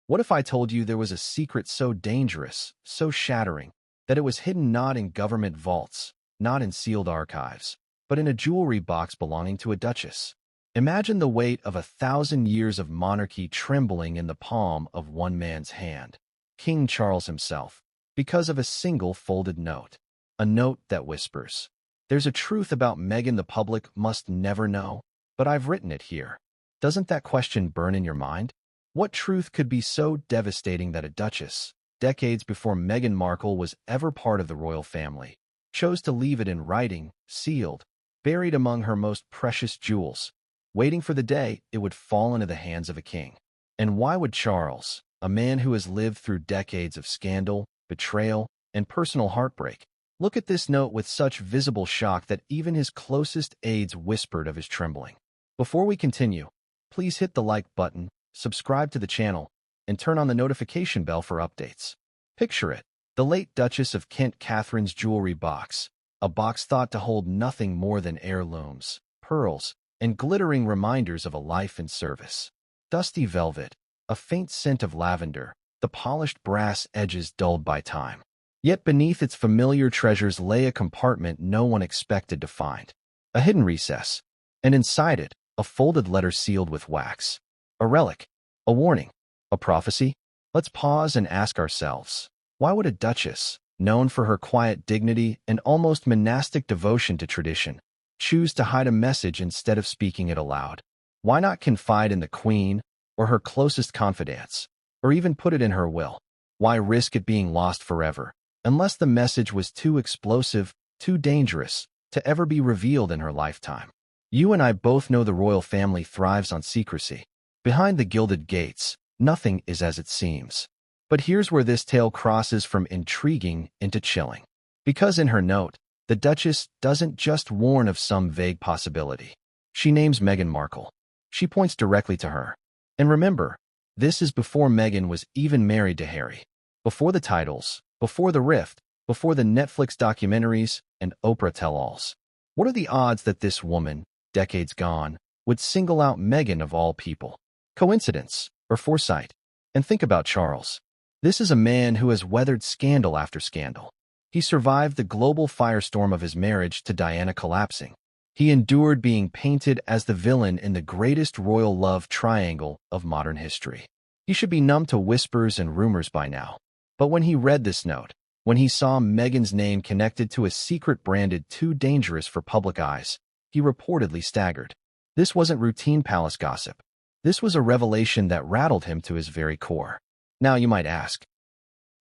What if I told you there was a secret so dangerous, so shattering, that it was hidden not in government vaults, not in sealed archives, but in a jewelry box belonging to a duchess? Imagine the weight of 1,000 years of monarchy trembling in the palm of one man's hand, King Charles himself, because of a single folded note. A note that whispers, "There's a truth about Meghan the public must never know, but I've written it here." Doesn't that question burn in your mind? What truth could be so devastating that a duchess, decades before Meghan Markle was ever part of the royal family, chose to leave it in writing, sealed, buried among her most precious jewels, waiting for the day it would fall into the hands of a king? And why would Charles, a man who has lived through decades of scandal, betrayal, and personal heartbreak, look at this note with such visible shock that even his closest aides whispered of his trembling? Before we continue, please hit the like button, subscribe to the channel, and turn on the notification bell for updates. Picture it, the late Duchess of Kent Katherine's jewelry box, a box thought to hold nothing more than heirlooms, pearls, and glittering reminders of a life in service. Dusty velvet, a faint scent of lavender, the polished brass edges dulled by time. Yet beneath its familiar treasures lay a compartment no one expected to find, a hidden recess, and inside it, a folded letter sealed with wax. A relic, a warning, a prophecy? Let's pause and ask ourselves, why would a duchess, known for her quiet dignity and almost monastic devotion to tradition, choose to hide a message instead of speaking it aloud? Why not confide in the queen or her closest confidants, or even put it in her will? Why risk it being lost forever, unless the message was too explosive, too dangerous, to ever be revealed in her lifetime? You and I both know the royal family thrives on secrecy. Behind the gilded gates, nothing is as it seems. But here's where this tale crosses from intriguing into chilling. Because in her note, the Duchess doesn't just warn of some vague possibility. She names Meghan Markle. She points directly to her. And remember, this is before Meghan was even married to Harry. Before the titles, before the rift, before the Netflix documentaries and Oprah tell-alls. What are the odds that this woman, decades gone, would single out Meghan of all people? Coincidence or foresight? And think about Charles. This is a man who has weathered scandal after scandal. He survived the global firestorm of his marriage to Diana collapsing. He endured being painted as the villain in the greatest royal love triangle of modern history. He should be numb to whispers and rumors by now. But when he read this note, when he saw Meghan's name connected to a secret branded too dangerous for public eyes, he reportedly staggered. This wasn't routine palace gossip. This was a revelation that rattled him to his very core. Now you might ask,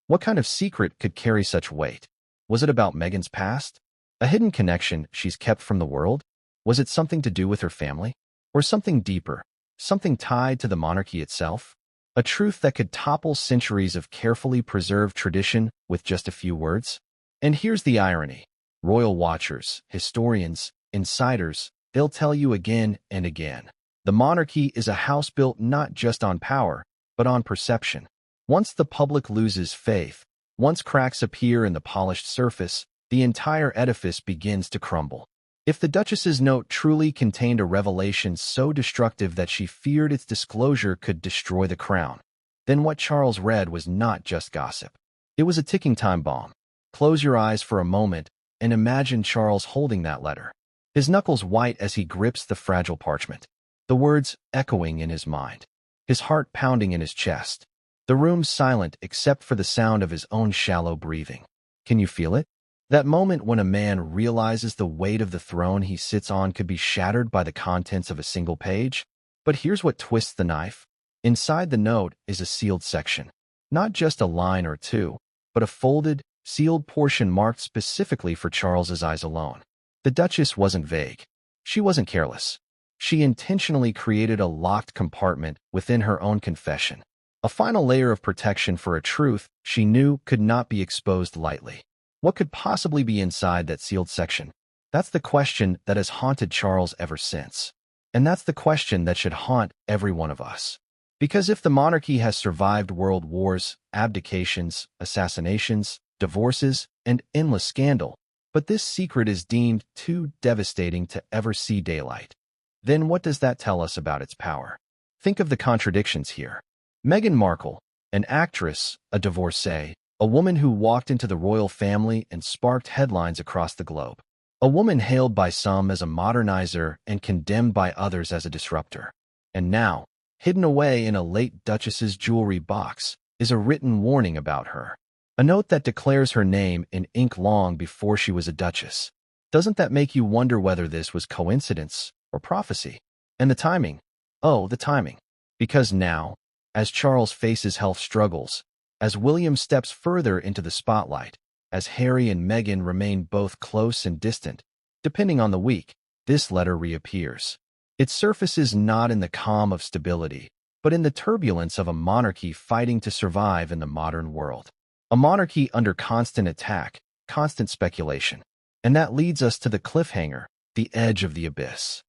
what kind of secret could carry such weight? Was it about Meghan's past? A hidden connection she's kept from the world? Was it something to do with her family? Or something deeper, something tied to the monarchy itself? A truth that could topple centuries of carefully preserved tradition with just a few words? And here's the irony. Royal watchers, historians, insiders, they'll tell you again and again. The monarchy is a house built not just on power, but on perception. Once the public loses faith, once cracks appear in the polished surface, the entire edifice begins to crumble. If the Duchess's note truly contained a revelation so destructive that she feared its disclosure could destroy the crown, then what Charles read was not just gossip. It was a ticking time bomb. Close your eyes for a moment and imagine Charles holding that letter, his knuckles white as he grips the fragile parchment, the words echoing in his mind, his heart pounding in his chest, the room silent except for the sound of his own shallow breathing. Can you feel it? That moment when a man realizes the weight of the throne he sits on could be shattered by the contents of a single page? But here's what twists the knife. Inside the note is a sealed section. Not just a line or two, but a folded, sealed portion marked specifically for Charles's eyes alone. The Duchess wasn't vague. She wasn't careless. She intentionally created a locked compartment within her own confession, a final layer of protection for a truth she knew could not be exposed lightly. What could possibly be inside that sealed section? That's the question that has haunted Charles ever since. And that's the question that should haunt every one of us. Because if the monarchy has survived world wars, abdications, assassinations, divorces, and endless scandal, but this secret is deemed too devastating to ever see daylight, then what does that tell us about its power? Think of the contradictions here. Meghan Markle, An actress, a divorcee, a woman who walked into the royal family and sparked headlines across the globe. A woman hailed by some as a modernizer and condemned by others as a disruptor. And now, hidden away in a late Duchess's jewelry box, is a written warning about her. A note that declares her name in ink long before she was a duchess. Doesn't that make you wonder whether this was coincidence or prophecy? And the timing? Oh, the timing. Because now, as Charles faces health struggles, as William steps further into the spotlight, as Harry and Meghan remain both close and distant, depending on the week, this letter reappears. It surfaces not in the calm of stability, but in the turbulence of a monarchy fighting to survive in the modern world. A monarchy under constant attack, constant speculation. And that leads us to the cliffhanger, the edge of the abyss.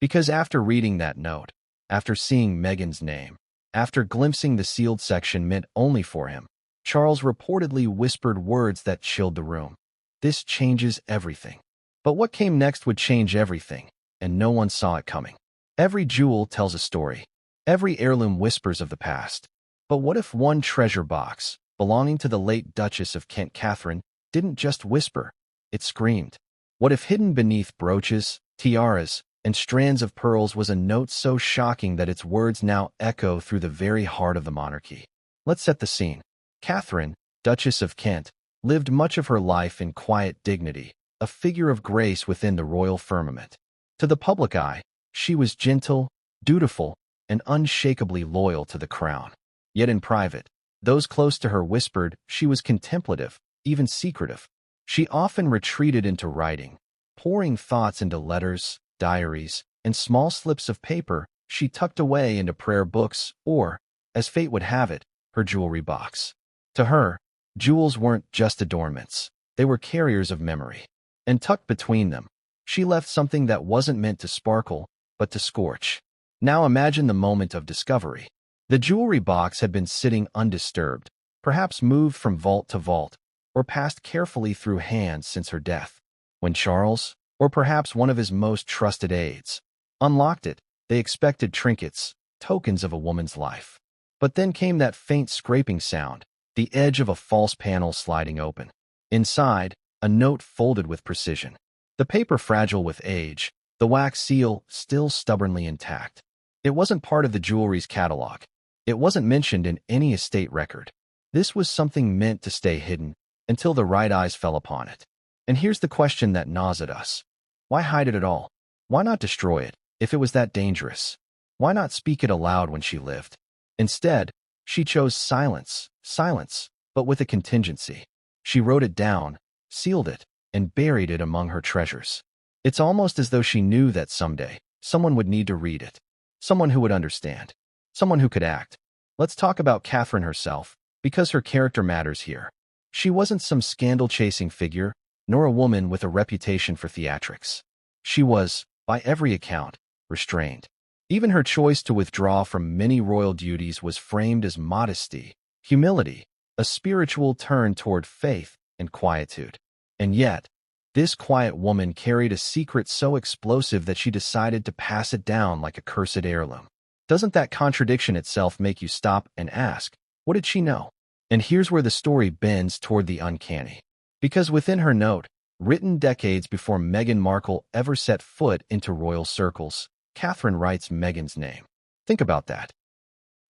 Because after reading that note, after seeing Meghan's name, after glimpsing the sealed section meant only for him, Charles reportedly whispered words that chilled the room. This changes everything. But what came next would change everything, and no one saw it coming. Every jewel tells a story. Every heirloom whispers of the past. But what if one treasure box, belonging to the late Duchess of Kent Katherine, didn't just whisper, it screamed? What if hidden beneath brooches, tiaras, and strands of pearls was a note so shocking that its words now echo through the very heart of the monarchy? Let's set the scene. Catherine, Duchess of Kent, lived much of her life in quiet dignity, a figure of grace within the royal firmament. To the public eye, she was gentle, dutiful, and unshakably loyal to the crown. Yet in private, those close to her whispered she was contemplative, even secretive. She often retreated into writing, pouring thoughts into letters, diaries, and small slips of paper she tucked away into prayer books or, as fate would have it, her jewelry box. To her, jewels weren't just adornments. They were carriers of memory. And tucked between them, she left something that wasn't meant to sparkle, but to scorch. Now imagine the moment of discovery. The jewelry box had been sitting undisturbed, perhaps moved from vault to vault, or passed carefully through hands since her death. When Charles, or perhaps one of his most trusted aides, unlocked it, they expected trinkets, tokens of a woman's life. But then came that faint scraping sound, the edge of a false panel sliding open. Inside, a note folded with precision. The paper fragile with age, the wax seal still stubbornly intact. It wasn't part of the jewelry's catalog. It wasn't mentioned in any estate record. This was something meant to stay hidden until the right eyes fell upon it. And here's the question that gnaws at us. Why hide it at all? Why not destroy it, if it was that dangerous? Why not speak it aloud when she lived? Instead, she chose silence, but with a contingency. She wrote it down, sealed it, and buried it among her treasures. It's almost as though she knew that someday, someone would need to read it. Someone who would understand. Someone who could act. Let's talk about Catherine herself, because her character matters here. She wasn't some scandal-chasing figure, nor a woman with a reputation for theatrics. She was, by every account, restrained. Even her choice to withdraw from many royal duties was framed as modesty, humility, a spiritual turn toward faith and quietude. And yet, this quiet woman carried a secret so explosive that she decided to pass it down like a cursed heirloom. Doesn't that contradiction itself make you stop and ask, what did she know? And here's where the story bends toward the uncanny. Because within her note, written decades before Meghan Markle ever set foot into royal circles, Catherine writes Meghan's name. Think about that.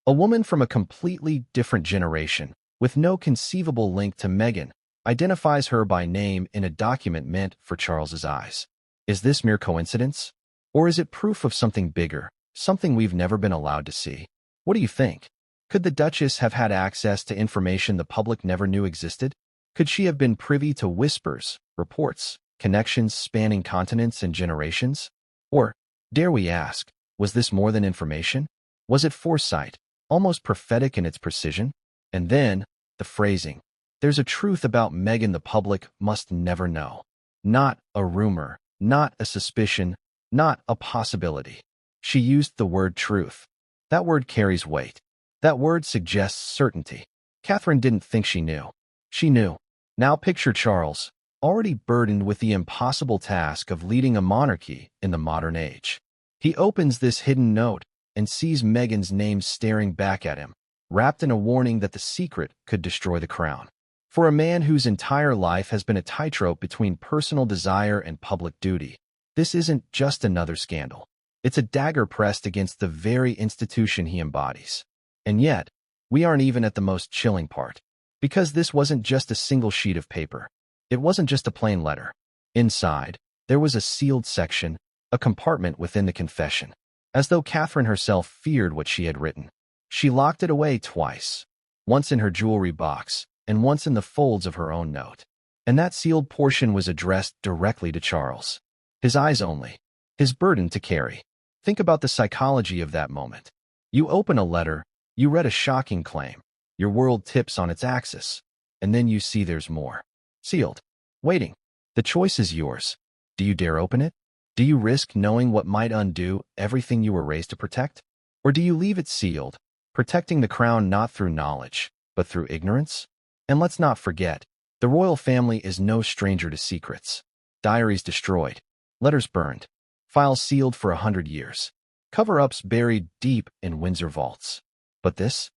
A woman from a completely different generation, with no conceivable link to Meghan, identifies her by name in a document meant for Charles's eyes. Is this mere coincidence? Or is it proof of something bigger, something we've never been allowed to see? What do you think? Could the Duchess have had access to information the public never knew existed? Could she have been privy to whispers, reports, connections spanning continents and generations? Or, dare we ask, was this more than information? Was it foresight, almost prophetic in its precision? And then, the phrasing. There's a truth about Meghan the public must never know. Not a rumor, not a suspicion, not a possibility. She used the word truth. That word carries weight. That word suggests certainty. Catherine didn't think she knew. She knew. Now picture Charles, already burdened with the impossible task of leading a monarchy in the modern age. He opens this hidden note and sees Meghan's name staring back at him, wrapped in a warning that the secret could destroy the crown. For a man whose entire life has been a tightrope between personal desire and public duty, this isn't just another scandal. It's a dagger pressed against the very institution he embodies. And yet, we aren't even at the most chilling part. Because this wasn't just a single sheet of paper. It wasn't just a plain letter. Inside, there was a sealed section, a compartment within the confession. As though Katherine herself feared what she had written. She locked it away twice. Once in her jewelry box, and once in the folds of her own note. And that sealed portion was addressed directly to Charles. His eyes only. His burden to carry. Think about the psychology of that moment. You open a letter, you read a shocking claim. Your world tips on its axis. And then you see there's more. Sealed. Waiting. The choice is yours. Do you dare open it? Do you risk knowing what might undo everything you were raised to protect? Or do you leave it sealed, protecting the crown not through knowledge, but through ignorance? And let's not forget, the royal family is no stranger to secrets. Diaries destroyed, letters burned, files sealed for 100 years, cover-ups buried deep in Windsor vaults. But this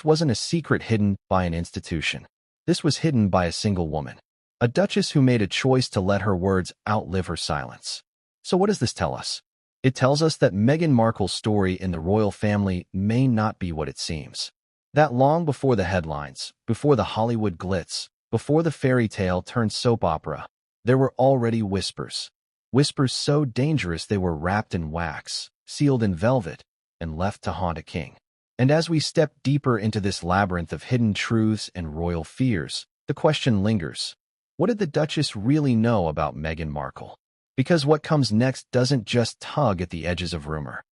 wasn't a secret hidden by an institution. This was hidden by a single woman, a duchess who made a choice to let her words outlive her silence. So what does this tell us? It tells us that Meghan Markle's story in the royal family may not be what it seems. That long before the headlines, before the Hollywood glitz, before the fairy tale turned soap opera, there were already whispers. Whispers so dangerous they were wrapped in wax, sealed in velvet, and left to haunt a king. And as we step deeper into this labyrinth of hidden truths and royal fears, the question lingers. What did the Duchess really know about Meghan Markle? Because what comes next doesn't just tug at the edges of rumor.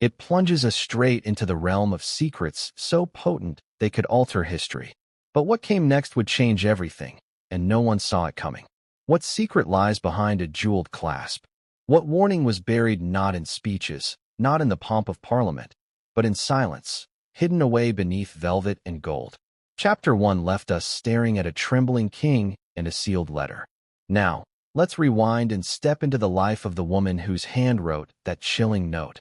It plunges us straight into the realm of secrets so potent they could alter history. But what came next would change everything, and no one saw it coming. What secret lies behind a jeweled clasp? What warning was buried not in speeches, not in the pomp of Parliament, but in silence, hidden away beneath velvet and gold? Chapter 1 left us staring at a trembling king and a sealed letter. Now, let's rewind and step into the life of the woman whose hand wrote that chilling note.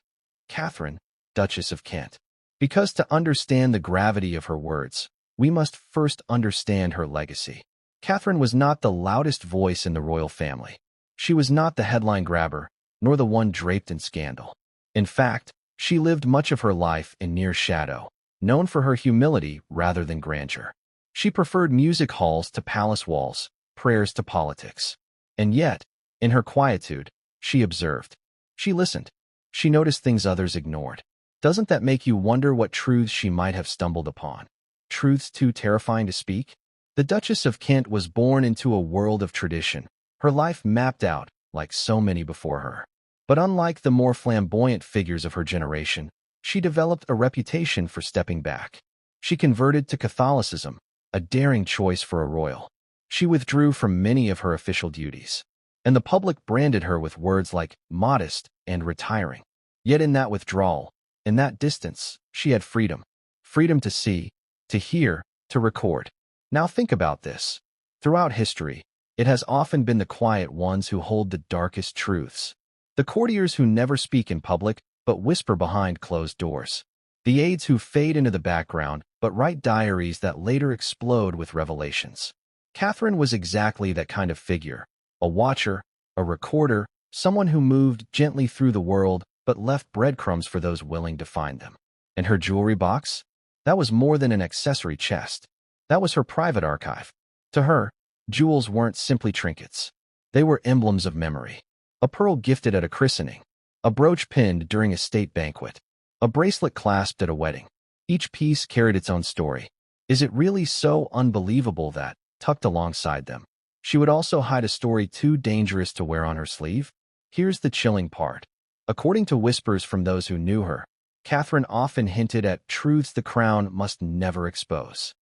Katherine, Duchess of Kent. Because to understand the gravity of her words, we must first understand her legacy. Katherine was not the loudest voice in the royal family. She was not the headline grabber, nor the one draped in scandal. In fact, she lived much of her life in near shadow, known for her humility rather than grandeur. She preferred music halls to palace walls, prayers to politics. And yet, in her quietude, she observed. She listened. She noticed things others ignored. Doesn't that make you wonder what truths she might have stumbled upon? Truths too terrifying to speak? The Duchess of Kent was born into a world of tradition, her life mapped out like so many before her. But unlike the more flamboyant figures of her generation, she developed a reputation for stepping back. She converted to Catholicism, a daring choice for a royal. She withdrew from many of her official duties, and the public branded her with words like modest and retiring. Yet in that withdrawal, in that distance, she had freedom. Freedom to see, to hear, to record. Now think about this. Throughout history, it has often been the quiet ones who hold the darkest truths. The courtiers who never speak in public but whisper behind closed doors. The aides who fade into the background but write diaries that later explode with revelations. Katherine was exactly that kind of figure. A watcher, a recorder, someone who moved gently through the world but left breadcrumbs for those willing to find them. And her jewelry box? That was more than an accessory chest. That was her private archive. To her, jewels weren't simply trinkets. They were emblems of memory. A pearl gifted at a christening, a brooch pinned during a state banquet, a bracelet clasped at a wedding. Each piece carried its own story. Is it really so unbelievable that, tucked alongside them, she would also hide a story too dangerous to wear on her sleeve? Here's the chilling part. According to whispers from those who knew her, Katherine often hinted at truths the crown must never expose.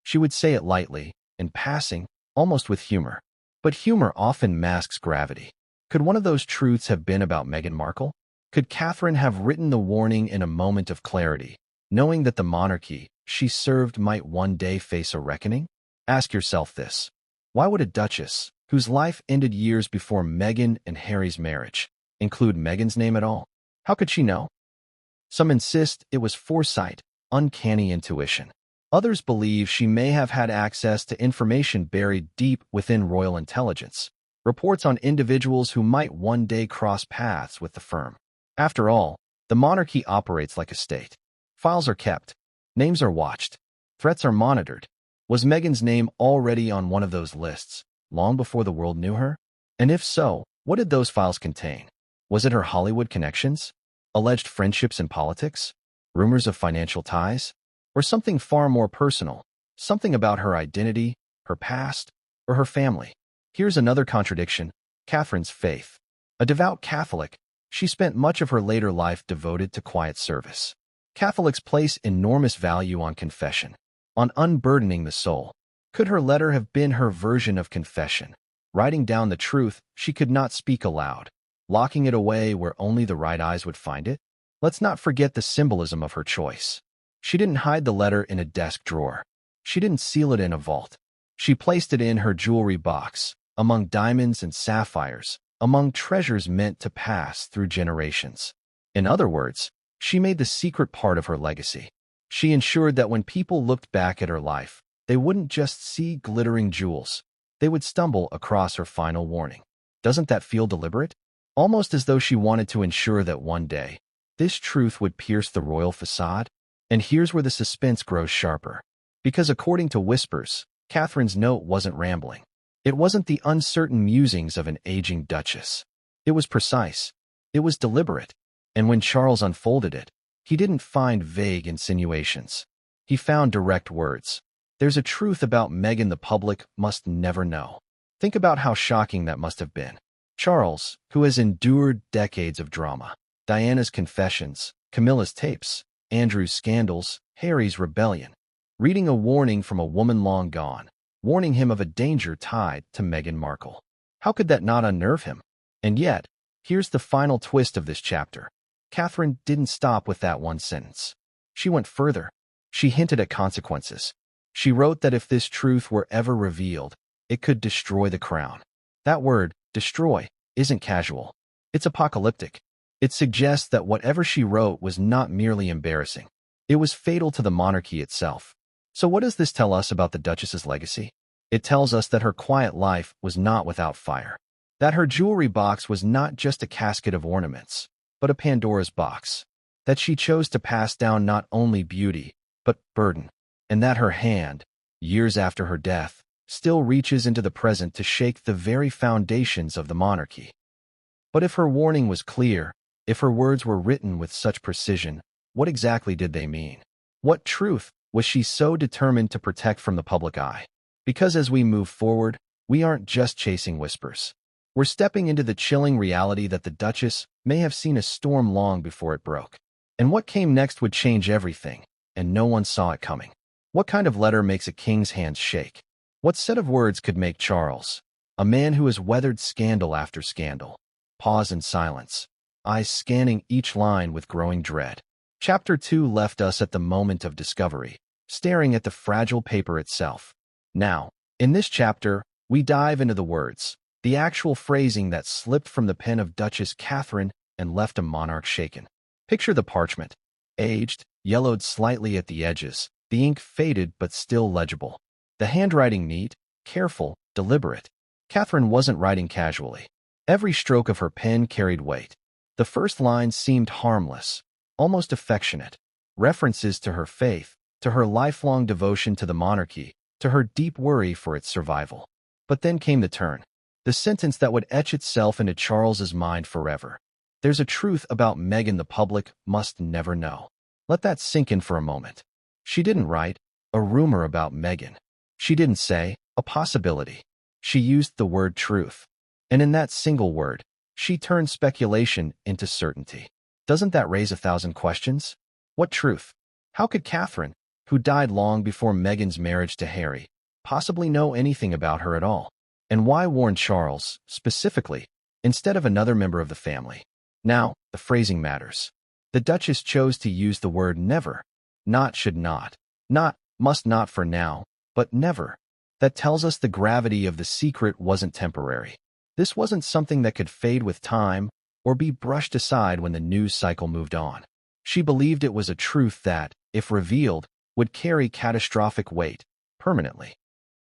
She would say it lightly, in passing, almost with humor. But humor often masks gravity. Could one of those truths have been about Meghan Markle? Could Katherine have written the warning in a moment of clarity, knowing that the monarchy she served might one day face a reckoning? Ask yourself this. Why would a duchess, whose life ended years before Meghan and Harry's marriage, include Meghan's name at all? How could she know? Some insist it was foresight, uncanny intuition. Others believe she may have had access to information buried deep within royal intelligence, reports on individuals who might one day cross paths with the firm. After all, the monarchy operates like a state. Files are kept, names are watched, threats are monitored. Was Meghan's name already on one of those lists, long before the world knew her? And if so, what did those files contain? Was it her Hollywood connections? Alleged friendships in politics? Rumors of financial ties? Or something far more personal, something about her identity, her past, or her family? Here's another contradiction: Catherine's faith. A devout Catholic, she spent much of her later life devoted to quiet service. Catholics place enormous value on confession, on unburdening the soul. Could her letter have been her version of confession, writing down the truth she could not speak aloud, locking it away where only the right eyes would find it? Let's not forget the symbolism of her choice. She didn't hide the letter in a desk drawer. She didn't seal it in a vault. She placed it in her jewelry box, among diamonds and sapphires, among treasures meant to pass through generations. In other words, she made the secret part of her legacy. She ensured that when people looked back at her life, they wouldn't just see glittering jewels. They would stumble across her final warning. Doesn't that feel deliberate? Almost as though she wanted to ensure that one day, this truth would pierce the royal facade? And here's where the suspense grows sharper. Because according to whispers, Catherine's note wasn't rambling. It wasn't the uncertain musings of an aging duchess. It was precise. It was deliberate. And when Charles unfolded it, he didn't find vague insinuations. He found direct words. There's a truth about Meghan the public must never know. Think about how shocking that must have been. Charles, who has endured decades of drama, Diana's confessions, Camilla's tapes, Andrew's scandals, Harry's rebellion, reading a warning from a woman long gone, warning him of a danger tied to Meghan Markle. How could that not unnerve him? And yet, here's the final twist of this chapter. Catherine didn't stop with that one sentence. She went further. She hinted at consequences. She wrote that if this truth were ever revealed, it could destroy the crown. That word, destroy, isn't casual. It's apocalyptic. It suggests that whatever she wrote was not merely embarrassing. It was fatal to the monarchy itself. So what does this tell us about the Duchess's legacy? It tells us that her quiet life was not without fire. That her jewelry box was not just a casket of ornaments, but a Pandora's box. That she chose to pass down not only beauty, but burden. And that her hand, years after her death, still reaches into the present to shake the very foundations of the monarchy. But if her warning was clear, if her words were written with such precision, what exactly did they mean? What truth was she so determined to protect from the public eye? Because as we move forward, we aren't just chasing whispers. We're stepping into the chilling reality that the Duchess may have seen a storm long before it broke. And what came next would change everything, and no one saw it coming. What kind of letter makes a king's hands shake? What set of words could make Charles, a man who has weathered scandal after scandal, pause in silence, eyes scanning each line with growing dread? Chapter 2 left us at the moment of discovery, staring at the fragile paper itself. Now, in this chapter, we dive into the words, the actual phrasing that slipped from the pen of Duchess Katherine and left a monarch shaken. Picture the parchment. Aged, yellowed slightly at the edges, the ink faded but still legible. The handwriting neat, careful, deliberate. Catherine wasn't writing casually. Every stroke of her pen carried weight. The first lines seemed harmless, almost affectionate. References to her faith, to her lifelong devotion to the monarchy, to her deep worry for its survival. But then came the turn. The sentence that would etch itself into Charles's mind forever. There's a truth about Meghan the public must never know. Let that sink in for a moment. She didn't write a rumor about Meghan. She didn't say a possibility. She used the word truth. And in that single word, she turned speculation into certainty. Doesn't that raise 1,000 questions? What truth? How could Catherine, who died long before Meghan's marriage to Harry, possibly know anything about her at all? And why warn Charles, specifically, instead of another member of the family? Now, the phrasing matters. The Duchess chose to use the word never. Not should not. Not must not for now, but never. That tells us the gravity of the secret wasn't temporary. This wasn't something that could fade with time or be brushed aside when the news cycle moved on. She believed it was a truth that, if revealed, would carry catastrophic weight, permanently.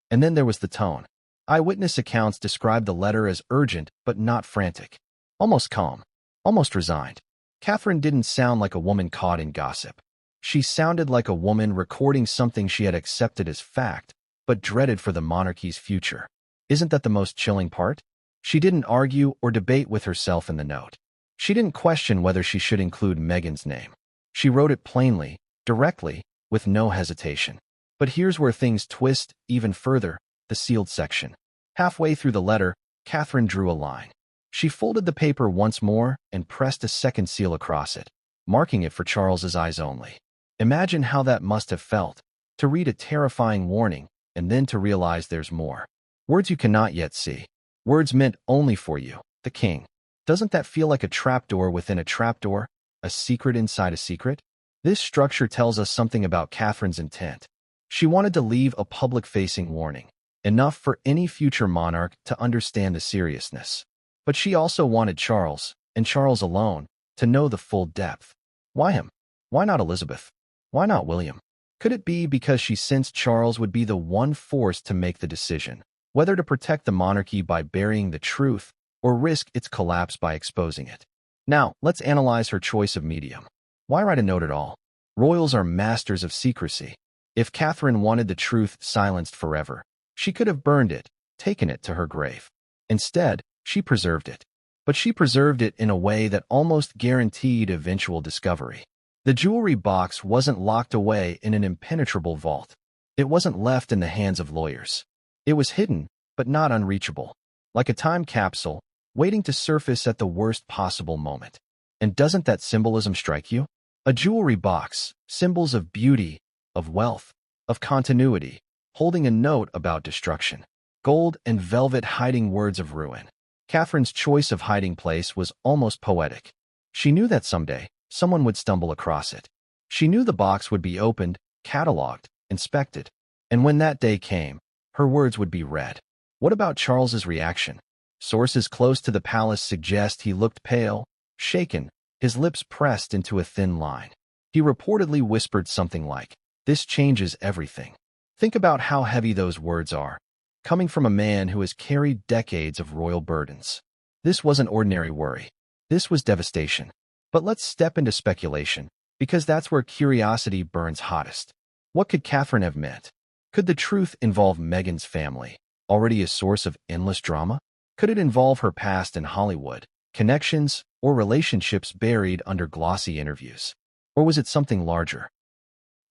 And then there was the tone. Eyewitness accounts described the letter as urgent but not frantic. Almost calm. Almost resigned. Catherine didn't sound like a woman caught in gossip. She sounded like a woman recording something she had accepted as fact, but dreaded for the monarchy's future. Isn't that the most chilling part? She didn't argue or debate with herself in the note. She didn't question whether she should include Meghan's name. She wrote it plainly, directly, with no hesitation. But here's where things twist even further, the sealed section. Halfway through the letter, Catherine drew a line. She folded the paper once more and pressed a second seal across it, marking it for Charles's eyes only. Imagine how that must have felt, to read a terrifying warning and then to realize there's more. Words you cannot yet see. Words meant only for you, the king. Doesn't that feel like a trapdoor within a trapdoor? A secret inside a secret? This structure tells us something about Catherine's intent. She wanted to leave a public-facing warning, enough for any future monarch to understand the seriousness. But she also wanted Charles, and Charles alone, to know the full depth. Why him? Why not Elizabeth? Why not William? Could it be because she sensed Charles would be the one forced to make the decision, whether to protect the monarchy by burying the truth or risk its collapse by exposing it? Now, let's analyze her choice of medium. Why write a note at all? Royals are masters of secrecy. If Catherine wanted the truth silenced forever, she could have burned it, taken it to her grave. Instead, she preserved it. But she preserved it in a way that almost guaranteed eventual discovery. The jewelry box wasn't locked away in an impenetrable vault. It wasn't left in the hands of lawyers. It was hidden, but not unreachable. Like a time capsule, waiting to surface at the worst possible moment. And doesn't that symbolism strike you? A jewelry box, symbols of beauty, of wealth, of continuity, holding a note about destruction. Gold and velvet hiding words of ruin. Catherine's choice of hiding place was almost poetic. She knew that someday, someone would stumble across it. She knew the box would be opened, catalogued, inspected. And when that day came, her words would be read. What about Charles's reaction? Sources close to the palace suggest he looked pale, shaken, his lips pressed into a thin line. He reportedly whispered something like, "This changes everything." Think about how heavy those words are, coming from a man who has carried decades of royal burdens. This wasn't ordinary worry. This was devastation. But let's step into speculation, because that's where curiosity burns hottest. What could Catherine have meant? Could the truth involve Meghan's family, already a source of endless drama? Could it involve her past in Hollywood, connections, or relationships buried under glossy interviews? Or was it something larger?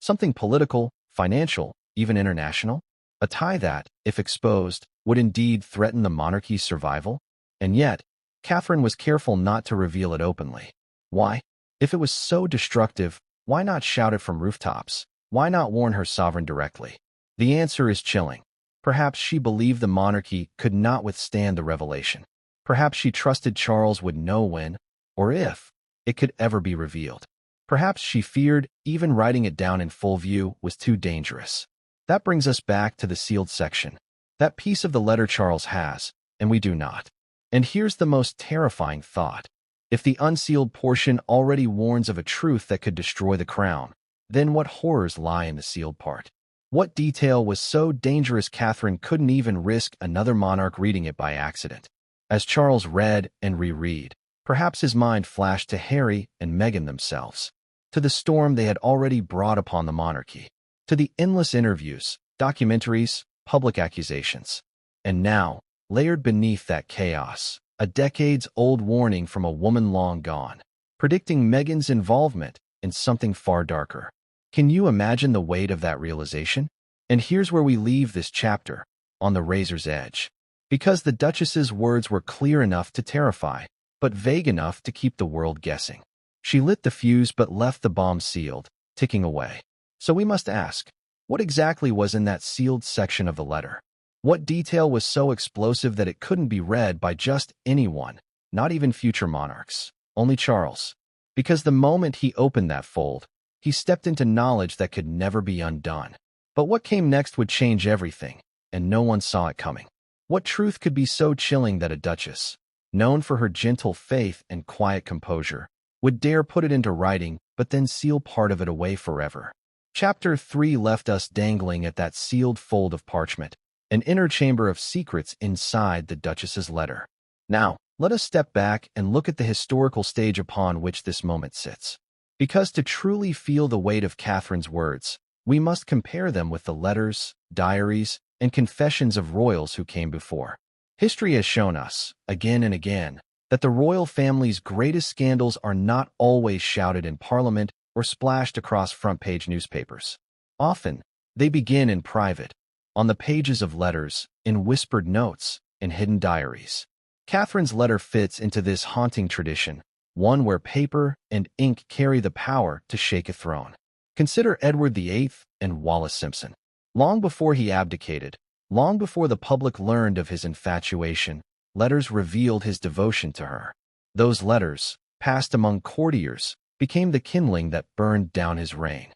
Something political, financial, even international? A tie that, if exposed, would indeed threaten the monarchy's survival? And yet, Catherine was careful not to reveal it openly. Why? If it was so destructive, why not shout it from rooftops? Why not warn her sovereign directly? The answer is chilling. Perhaps she believed the monarchy could not withstand the revelation. Perhaps she trusted Charles would know when, or if, it could ever be revealed. Perhaps she feared even writing it down in full view was too dangerous. That brings us back to the sealed section. That piece of the letter Charles has, and we do not. And here's the most terrifying thought. If the unsealed portion already warns of a truth that could destroy the crown, then what horrors lie in the sealed part? What detail was so dangerous Catherine couldn't even risk another monarch reading it by accident? As Charles read and reread, perhaps his mind flashed to Harry and Meghan themselves, to the storm they had already brought upon the monarchy, to the endless interviews, documentaries, public accusations. And now, layered beneath that chaos, a decades-old warning from a woman long gone, predicting Meghan's involvement in something far darker. Can you imagine the weight of that realization? And here's where we leave this chapter, on the razor's edge. Because the Duchess's words were clear enough to terrify, but vague enough to keep the world guessing. She lit the fuse but left the bomb sealed, ticking away. So we must ask, what exactly was in that sealed section of the letter? What detail was so explosive that it couldn't be read by just anyone, not even future monarchs, only Charles? Because the moment he opened that fold, he stepped into knowledge that could never be undone. But what came next would change everything, and no one saw it coming. What truth could be so chilling that a duchess, known for her gentle faith and quiet composure, would dare put it into writing but then seal part of it away forever? Chapter 3 left us dangling at that sealed fold of parchment, an inner chamber of secrets inside the Duchess's letter. Now, let us step back and look at the historical stage upon which this moment sits. Because to truly feel the weight of Catherine's words, we must compare them with the letters, diaries, and confessions of royals who came before. History has shown us, again and again, that the royal family's greatest scandals are not always shouted in Parliament or splashed across front-page newspapers. Often, they begin in private, on the pages of letters, in whispered notes, in hidden diaries. Catherine's letter fits into this haunting tradition, one where paper and ink carry the power to shake a throne. Consider Edward VIII and Wallis Simpson. Long before he abdicated, long before the public learned of his infatuation, letters revealed his devotion to her. Those letters, passed among courtiers, became the kindling that burned down his reign.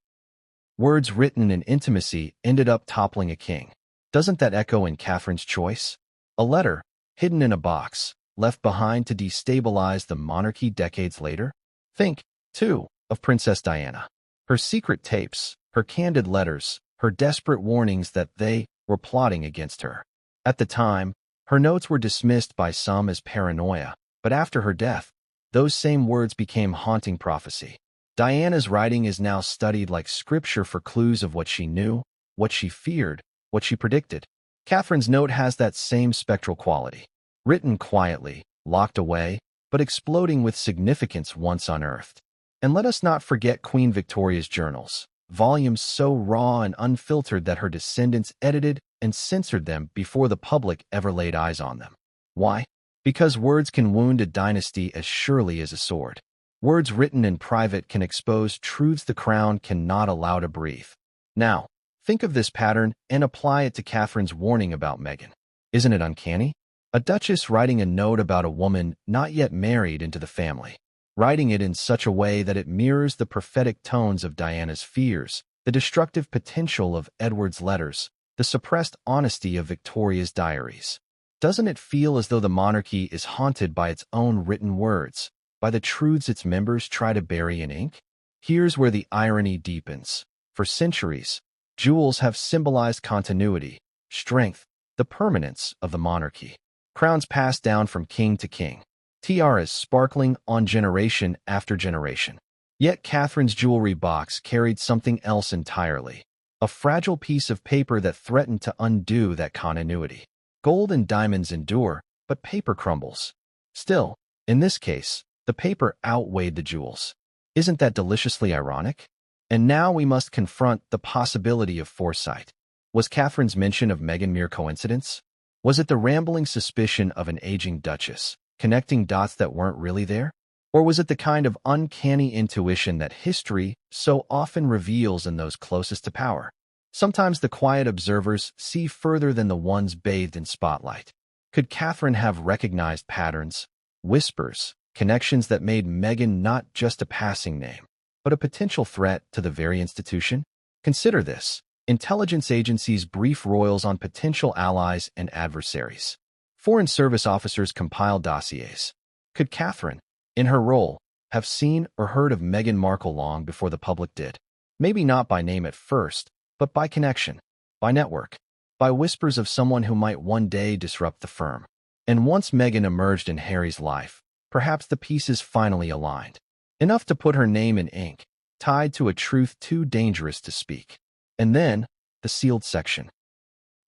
Words written in intimacy ended up toppling a king. Doesn't that echo in Catherine's choice? A letter, hidden in a box, left behind to destabilize the monarchy decades later? Think, too, of Princess Diana. Her secret tapes, her candid letters, her desperate warnings that they were plotting against her. At the time, her notes were dismissed by some as paranoia, but after her death, those same words became haunting prophecy. Diana's writing is now studied like scripture for clues of what she knew, what she feared, what she predicted. Catherine's note has that same spectral quality. Written quietly, locked away, but exploding with significance once unearthed. And let us not forget Queen Victoria's journals, volumes so raw and unfiltered that her descendants edited and censored them before the public ever laid eyes on them. Why? Because words can wound a dynasty as surely as a sword. Words written in private can expose truths the crown cannot allow to breathe. Now, think of this pattern and apply it to Catherine's warning about Meghan. Isn't it uncanny? A duchess writing a note about a woman not yet married into the family, writing it in such a way that it mirrors the prophetic tones of Diana's fears, the destructive potential of Edward's letters, the suppressed honesty of Victoria's diaries. Doesn't it feel as though the monarchy is haunted by its own written words, by the truths its members try to bury in ink? Here's where the irony deepens. For centuries, jewels have symbolized continuity, strength, the permanence of the monarchy. Crowns passed down from king to king, tiaras sparkling on generation after generation. Yet Catherine's jewelry box carried something else entirely, a fragile piece of paper that threatened to undo that continuity. Gold and diamonds endure, but paper crumbles. Still, in this case, the paper outweighed the jewels. Isn't that deliciously ironic? And now we must confront the possibility of foresight. Was Catherine's mention of Meghan mere coincidence? Was it the rambling suspicion of an aging duchess, connecting dots that weren't really there? Or was it the kind of uncanny intuition that history so often reveals in those closest to power? Sometimes the quiet observers see further than the ones bathed in spotlight. Could Catherine have recognized patterns, whispers, connections that made Meghan not just a passing name, but a potential threat to the very institution? Consider this. Intelligence agencies brief royals on potential allies and adversaries. Foreign service officers compile dossiers. Could Catherine, in her role, have seen or heard of Meghan Markle long before the public did? Maybe not by name at first, but by connection, by network, by whispers of someone who might one day disrupt the firm. And once Meghan emerged in Harry's life, perhaps the pieces finally aligned. Enough to put her name in ink, tied to a truth too dangerous to speak. And then, the sealed section.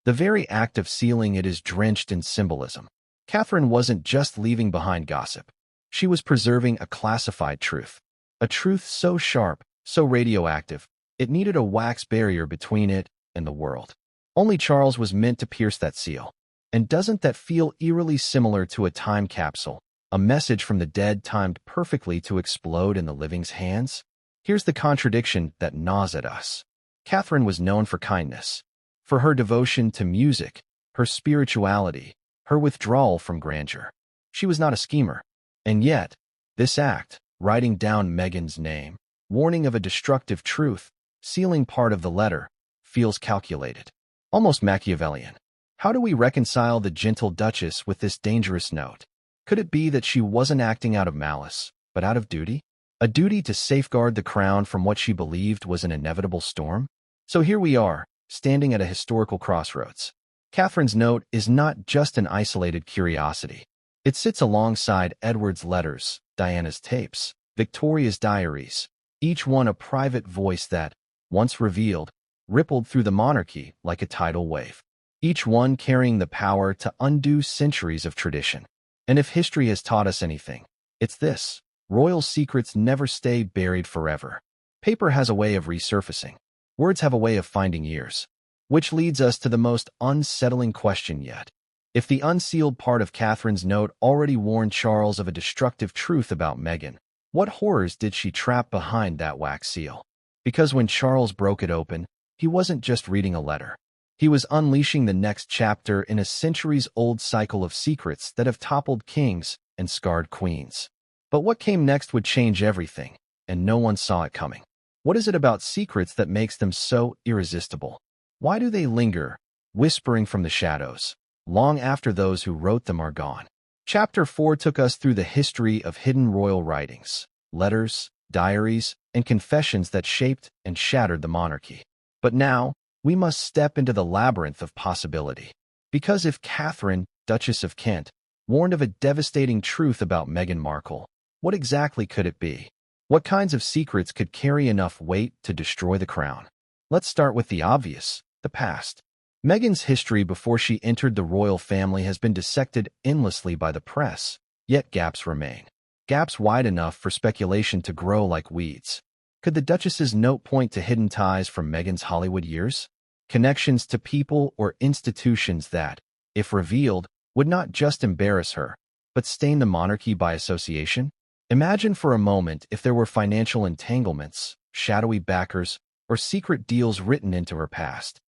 The very act of sealing it is drenched in symbolism. Catherine wasn't just leaving behind gossip. She was preserving a classified truth. A truth so sharp, so radioactive, it needed a wax barrier between it and the world. Only Charles was meant to pierce that seal. And doesn't that feel eerily similar to a time capsule, a message from the dead timed perfectly to explode in the living's hands? Here's the contradiction that gnaws at us. Catherine was known for kindness, for her devotion to music, her spirituality, her withdrawal from grandeur. She was not a schemer. And yet, this act, writing down Meghan's name, warning of a destructive truth, sealing part of the letter, feels calculated, almost Machiavellian. How do we reconcile the gentle Duchess with this dangerous note? Could it be that she wasn't acting out of malice, but out of duty? A duty to safeguard the crown from what she believed was an inevitable storm? So here we are, standing at a historical crossroads. Catherine's note is not just an isolated curiosity. It sits alongside Edward's letters, Diana's tapes, Victoria's diaries, each one a private voice that, once revealed, rippled through the monarchy like a tidal wave, each one carrying the power to undo centuries of tradition. And if history has taught us anything, it's this: royal secrets never stay buried forever. Paper has a way of resurfacing. Words have a way of finding ears. Which leads us to the most unsettling question yet. If the unsealed part of Catherine's note already warned Charles of a destructive truth about Meghan, what horrors did she trap behind that wax seal? Because when Charles broke it open, he wasn't just reading a letter. He was unleashing the next chapter in a centuries-old cycle of secrets that have toppled kings and scarred queens. But what came next would change everything, and no one saw it coming. What is it about secrets that makes them so irresistible? Why do they linger, whispering from the shadows, long after those who wrote them are gone? Chapter 4 took us through the history of hidden royal writings, letters, diaries, and confessions that shaped and shattered the monarchy. But now, we must step into the labyrinth of possibility. Because if Catherine, Duchess of Kent, warned of a devastating truth about Meghan Markle, what exactly could it be? What kinds of secrets could carry enough weight to destroy the crown? Let's start with the obvious, the past. Meghan's history before she entered the royal family has been dissected endlessly by the press, yet gaps remain. Gaps wide enough for speculation to grow like weeds. Could the Duchess's note point to hidden ties from Meghan's Hollywood years? Connections to people or institutions that, if revealed, would not just embarrass her, but stain the monarchy by association? Imagine for a moment if there were financial entanglements, shadowy backers, or secret deals written into her past.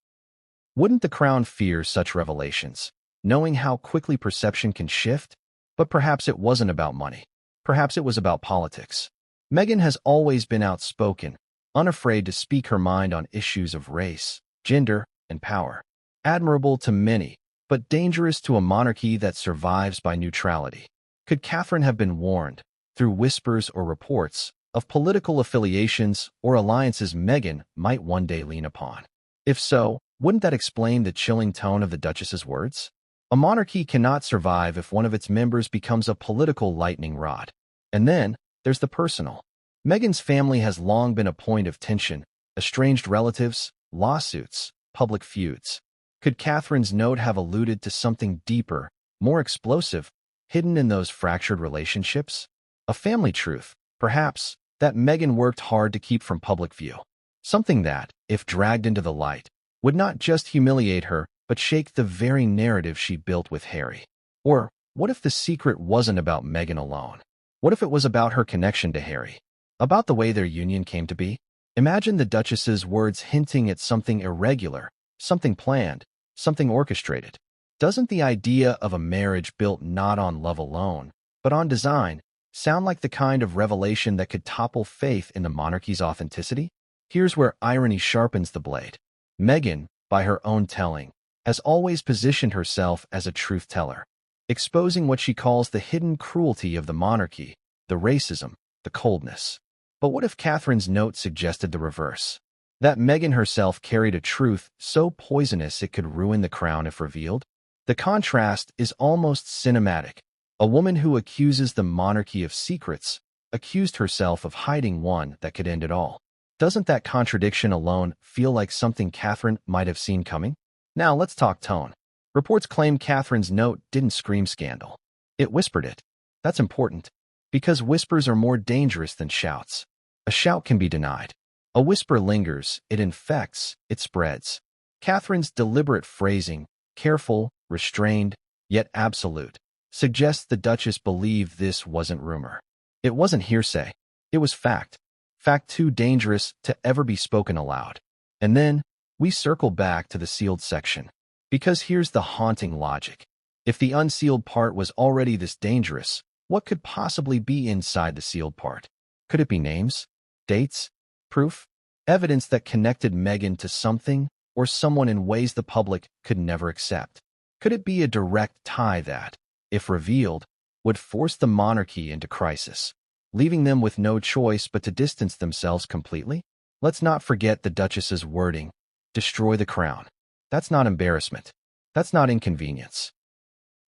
Wouldn't the crown fear such revelations, knowing how quickly perception can shift? But perhaps it wasn't about money. Perhaps it was about politics. Meghan has always been outspoken, unafraid to speak her mind on issues of race, gender, and power. Admirable to many, but dangerous to a monarchy that survives by neutrality. Could Catherine have been warned, through whispers or reports, of political affiliations or alliances Meghan might one day lean upon? If so, wouldn't that explain the chilling tone of the Duchess's words? A monarchy cannot survive if one of its members becomes a political lightning rod. And then, there's the personal. Meghan's family has long been a point of tension: estranged relatives, lawsuits, public feuds. Could Catherine's note have alluded to something deeper, more explosive, hidden in those fractured relationships? A family truth, perhaps, that Meghan worked hard to keep from public view. Something that, if dragged into the light, would not just humiliate her, but shake the very narrative she built with Harry. Or, what if the secret wasn't about Meghan alone? What if it was about her connection to Harry? About the way their union came to be? Imagine the Duchess's words hinting at something irregular, something planned, something orchestrated. Doesn't the idea of a marriage built not on love alone, but on design, sound like the kind of revelation that could topple faith in the monarchy's authenticity? Here's where irony sharpens the blade. Meghan, by her own telling, has always positioned herself as a truth-teller, exposing what she calls the hidden cruelty of the monarchy, the racism, the coldness. But what if Catherine's note suggested the reverse? That Meghan herself carried a truth so poisonous it could ruin the crown if revealed? The contrast is almost cinematic. A woman who accuses the monarchy of secrets accused herself of hiding one that could end it all. Doesn't that contradiction alone feel like something Catherine might have seen coming? Now let's talk tone. Reports claim Catherine's note didn't scream scandal. It whispered it. That's important, because whispers are more dangerous than shouts. A shout can be denied. A whisper lingers, it infects, it spreads. Catherine's deliberate phrasing, careful, restrained, yet absolute, suggests the Duchess believed this wasn't rumor. It wasn't hearsay. It was fact. Fact too dangerous to ever be spoken aloud. And then, we circle back to the sealed section. Because here's the haunting logic. If the unsealed part was already this dangerous, what could possibly be inside the sealed part? Could it be names? Dates? Proof? Evidence that connected Meghan to something or someone in ways the public could never accept? Could it be a direct tie that, if revealed, would force the monarchy into crisis? leaving them with no choice but to distance themselves completely? Let's not forget the Duchess's wording, destroy the crown. That's not embarrassment. That's not inconvenience.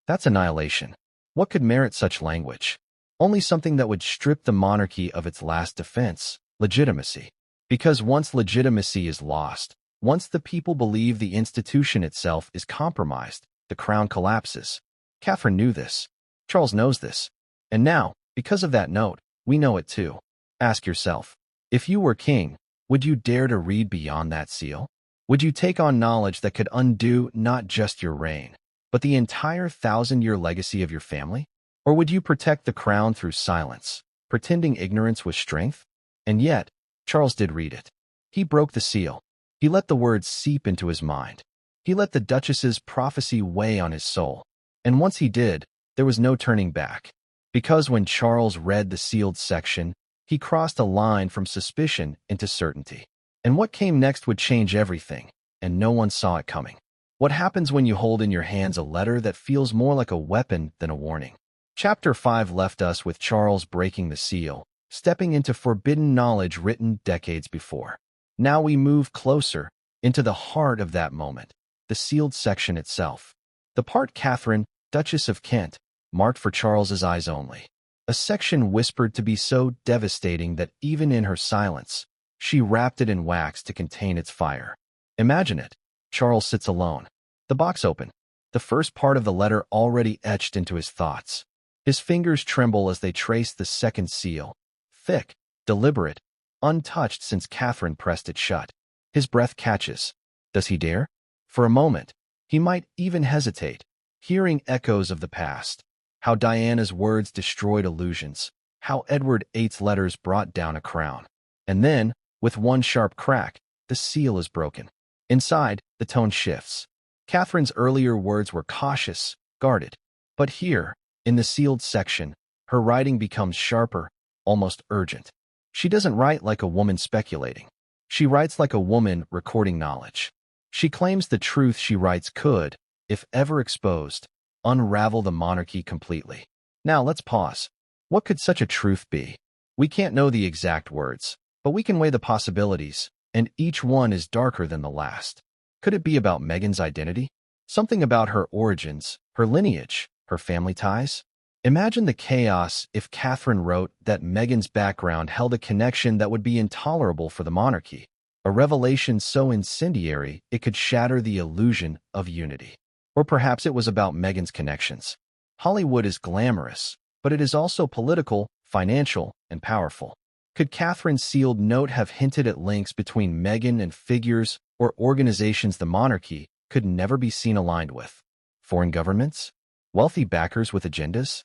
That's annihilation. What could merit such language? Only something that would strip the monarchy of its last defense, legitimacy. Because once legitimacy is lost, once the people believe the institution itself is compromised, the crown collapses. Catherine knew this. Charles knows this. And now, because of that note, we know it too. Ask yourself, if you were king, would you dare to read beyond that seal? Would you take on knowledge that could undo not just your reign, but the entire 1,000-year legacy of your family? Or would you protect the crown through silence, pretending ignorance was strength? And yet, Charles did read it. He broke the seal. He let the words seep into his mind. He let the Duchess's prophecy weigh on his soul. And once he did, there was no turning back. Because when Charles read the sealed section, he crossed a line from suspicion into certainty. And what came next would change everything, and no one saw it coming. What happens when you hold in your hands a letter that feels more like a weapon than a warning? Chapter 5 left us with Charles breaking the seal, stepping into forbidden knowledge written decades before. Now we move closer into the heart of that moment, the sealed section itself. The part Catherine, Duchess of Kent, marked for Charles's eyes only. A section whispered to be so devastating that even in her silence, she wrapped it in wax to contain its fire. Imagine it. Charles sits alone. The box open. The first part of the letter already etched into his thoughts. His fingers tremble as they trace the second seal. Thick, deliberate, untouched since Catherine pressed it shut. His breath catches. Does he dare? For a moment, he might even hesitate, hearing echoes of the past. How Diana's words destroyed illusions. How Edward VIII's letters brought down a crown. And then, with one sharp crack, the seal is broken. Inside, the tone shifts. Catherine's earlier words were cautious, guarded. But here, in the sealed section, her writing becomes sharper, almost urgent. She doesn't write like a woman speculating. She writes like a woman recording knowledge. She claims the truth she writes could, if ever exposed, unravel the monarchy completely. Now let's pause. What could such a truth be? We can't know the exact words, but we can weigh the possibilities, and each one is darker than the last. Could it be about Meghan's identity? Something about her origins, her lineage, her family ties? Imagine the chaos if Catherine wrote that Meghan's background held a connection that would be intolerable for the monarchy, a revelation so incendiary it could shatter the illusion of unity. Or perhaps it was about Meghan's connections. Hollywood is glamorous, but it is also political, financial, and powerful. Could Catherine's sealed note have hinted at links between Meghan and figures or organizations the monarchy could never be seen aligned with? Foreign governments? Wealthy backers with agendas?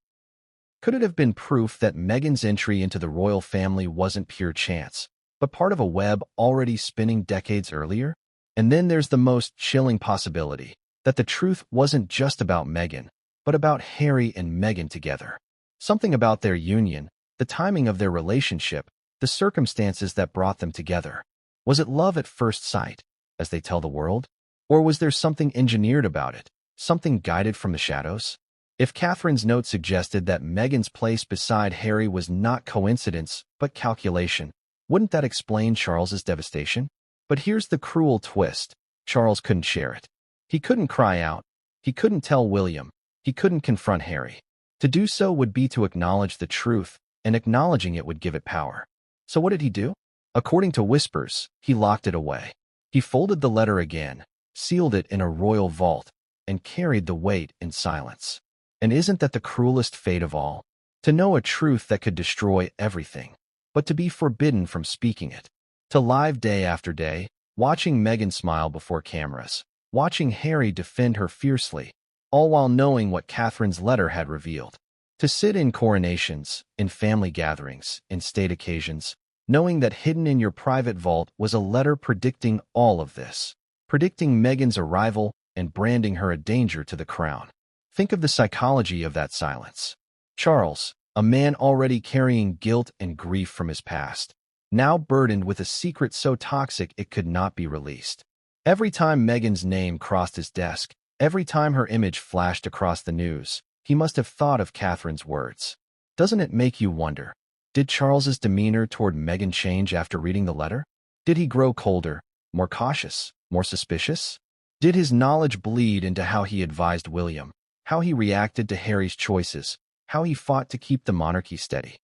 Could it have been proof that Meghan's entry into the royal family wasn't pure chance, but part of a web already spinning decades earlier? And then there's the most chilling possibility, that the truth wasn't just about Meghan, but about Harry and Meghan together. Something about their union, the timing of their relationship, the circumstances that brought them together. Was it love at first sight, as they tell the world? Or was there something engineered about it, something guided from the shadows? If Catherine's note suggested that Meghan's place beside Harry was not coincidence, but calculation, wouldn't that explain Charles's devastation? But here's the cruel twist. Charles couldn't share it. He couldn't cry out. He couldn't tell William. He couldn't confront Harry. To do so would be to acknowledge the truth, and acknowledging it would give it power. So what did he do? According to whispers, he locked it away. He folded the letter again, sealed it in a royal vault, and carried the weight in silence. And isn't that the cruelest fate of all? To know a truth that could destroy everything, but to be forbidden from speaking it. To live day after day, watching Meghan smile before cameras, watching Harry defend her fiercely, all while knowing what Catherine's letter had revealed. To sit in coronations, in family gatherings, in state occasions, knowing that hidden in your private vault was a letter predicting all of this, predicting Meghan's arrival and branding her a danger to the crown. Think of the psychology of that silence. Charles, a man already carrying guilt and grief from his past, now burdened with a secret so toxic it could not be released. Every time Meghan's name crossed his desk, every time her image flashed across the news, he must have thought of Catherine's words. Doesn't it make you wonder? Did Charles's demeanor toward Meghan change after reading the letter? Did he grow colder, more cautious, more suspicious? Did his knowledge bleed into how he advised William, how he reacted to Harry's choices, how he fought to keep the monarchy steady?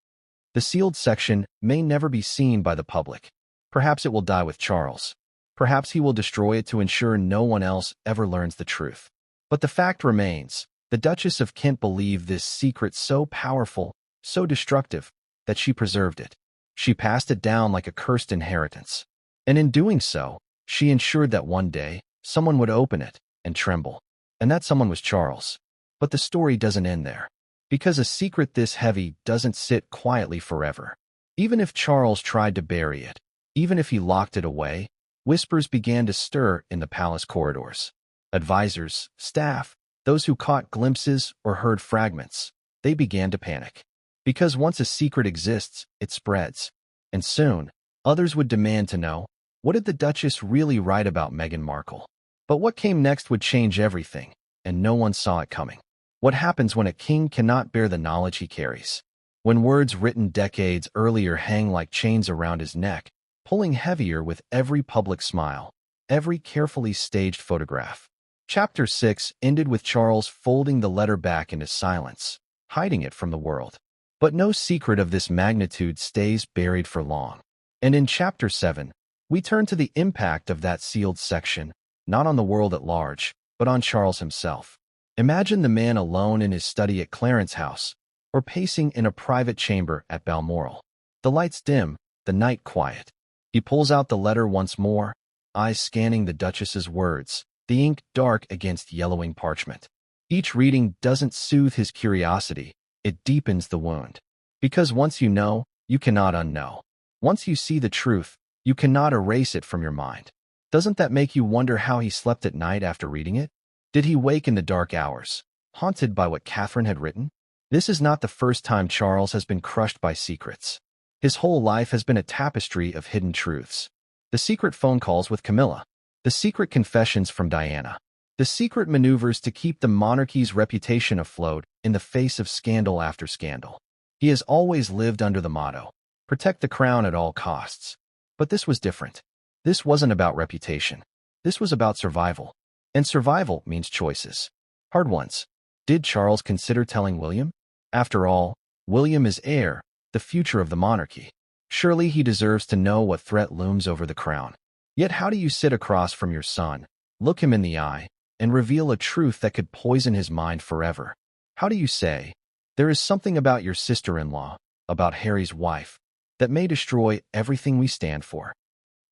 The sealed section may never be seen by the public. Perhaps it will die with Charles. Perhaps he will destroy it to ensure no one else ever learns the truth. But the fact remains, the Duchess of Kent believed this secret so powerful, so destructive, that she preserved it. She passed it down like a cursed inheritance. And in doing so, she ensured that one day, someone would open it and tremble. And that someone was Charles. But the story doesn't end there. Because a secret this heavy doesn't sit quietly forever. Even if Charles tried to bury it, even if he locked it away, whispers began to stir in the palace corridors. Advisors, staff, those who caught glimpses or heard fragments, they began to panic. Because once a secret exists, it spreads. And soon, others would demand to know, what did the Duchess really write about Meghan Markle? But what came next would change everything, and no one saw it coming. What happens when a king cannot bear the knowledge he carries? When words written decades earlier hang like chains around his neck, pulling heavier with every public smile, every carefully staged photograph. Chapter 6 ended with Charles folding the letter back into silence, hiding it from the world. But no secret of this magnitude stays buried for long. And in Chapter 7, we turn to the impact of that sealed section, not on the world at large, but on Charles himself. Imagine the man alone in his study at Clarence House, or pacing in a private chamber at Balmoral. The lights dim, the night quiet. He pulls out the letter once more, eyes scanning the Duchess's words, the ink dark against yellowing parchment. Each reading doesn't soothe his curiosity, it deepens the wound. Because once you know, you cannot unknow. Once you see the truth, you cannot erase it from your mind. Doesn't that make you wonder how he slept at night after reading it? Did he wake in the dark hours, haunted by what Catherine had written? This is not the first time Charles has been crushed by secrets. His whole life has been a tapestry of hidden truths. The secret phone calls with Camilla. The secret confessions from Diana. The secret maneuvers to keep the monarchy's reputation afloat in the face of scandal after scandal. He has always lived under the motto, protect the crown at all costs. But this was different. This wasn't about reputation. This was about survival. And survival means choices. Hard ones. Did Charles consider telling William? After all, William is heir, the future of the monarchy. Surely he deserves to know what threat looms over the crown. Yet how do you sit across from your son, look him in the eye, and reveal a truth that could poison his mind forever? How do you say, there is something about your sister-in-law, about Harry's wife, that may destroy everything we stand for?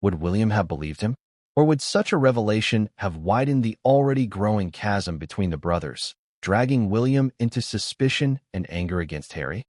Would William have believed him? Or would such a revelation have widened the already growing chasm between the brothers, dragging William into suspicion and anger against Harry?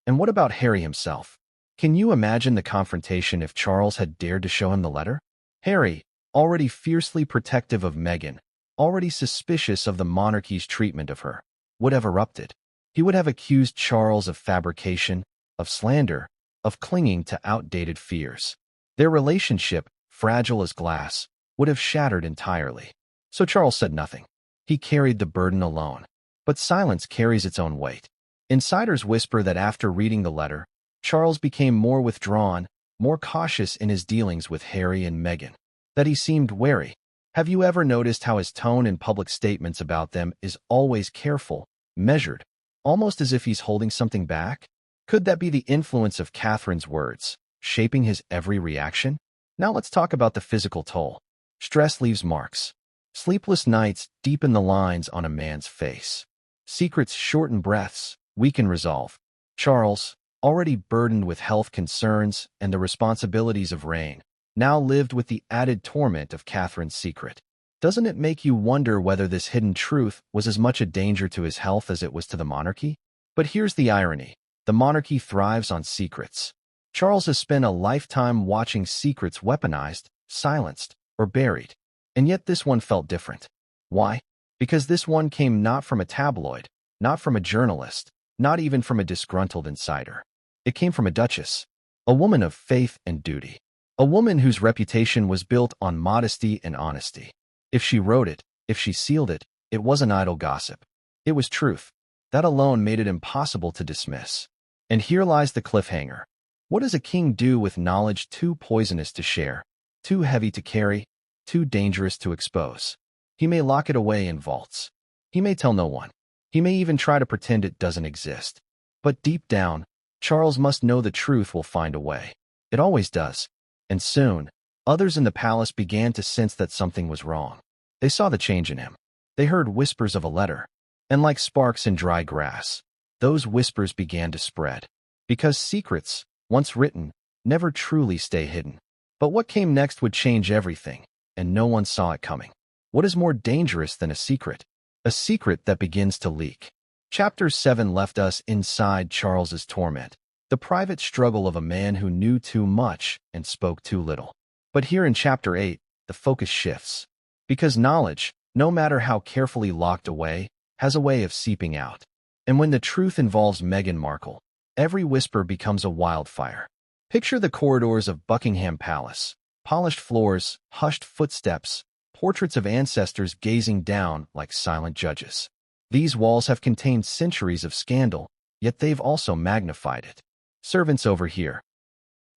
And what about Harry himself? Can you imagine the confrontation if Charles had dared to show him the letter? Harry, already fiercely protective of Meghan, already suspicious of the monarchy's treatment of her, would have erupted. He would have accused Charles of fabrication, of slander, of clinging to outdated fears. Their relationship, fragile as glass, would have shattered entirely. So Charles said nothing. He carried the burden alone. But silence carries its own weight. Insiders whisper that after reading the letter, Charles became more withdrawn, more cautious in his dealings with Harry and Meghan, that he seemed wary. Have you ever noticed how his tone in public statements about them is always careful, measured, almost as if he's holding something back? Could that be the influence of Catherine's words, shaping his every reaction? Now let's talk about the physical toll. Stress leaves marks. Sleepless nights deepen the lines on a man's face. Secrets shorten breaths, weaken resolve. Charles, already burdened with health concerns and the responsibilities of reign, now lived with the added torment of Catherine's secret. Doesn't it make you wonder whether this hidden truth was as much a danger to his health as it was to the monarchy? But here's the irony. The monarchy thrives on secrets. Charles has spent a lifetime watching secrets weaponized, silenced, or buried. And yet this one felt different. Why? Because this one came not from a tabloid, not from a journalist, not even from a disgruntled insider. It came from a duchess, a woman of faith and duty, a woman whose reputation was built on modesty and honesty. If she wrote it, if she sealed it, it wasn't idle gossip. It was truth. That alone made it impossible to dismiss. And here lies the cliffhanger. What does a king do with knowledge too poisonous to share, too heavy to carry, too dangerous to expose? He may lock it away in vaults. He may tell no one. He may even try to pretend it doesn't exist. But deep down, Charles must know the truth will find a way. It always does. And soon, others in the palace began to sense that something was wrong. They saw the change in him. They heard whispers of a letter. And like sparks in dry grass, those whispers began to spread. Because secrets, once written, never truly stay hidden. But what came next would change everything, and no one saw it coming. What is more dangerous than a secret? A secret that begins to leak. Chapter 7 left us inside Charles's torment, the private struggle of a man who knew too much and spoke too little. But here in Chapter 8, the focus shifts. Because knowledge, no matter how carefully locked away, has a way of seeping out. And when the truth involves Meghan Markle, every whisper becomes a wildfire. Picture the corridors of Buckingham Palace, polished floors, hushed footsteps, portraits of ancestors gazing down like silent judges. These walls have contained centuries of scandal, yet they've also magnified it. Servants overhear.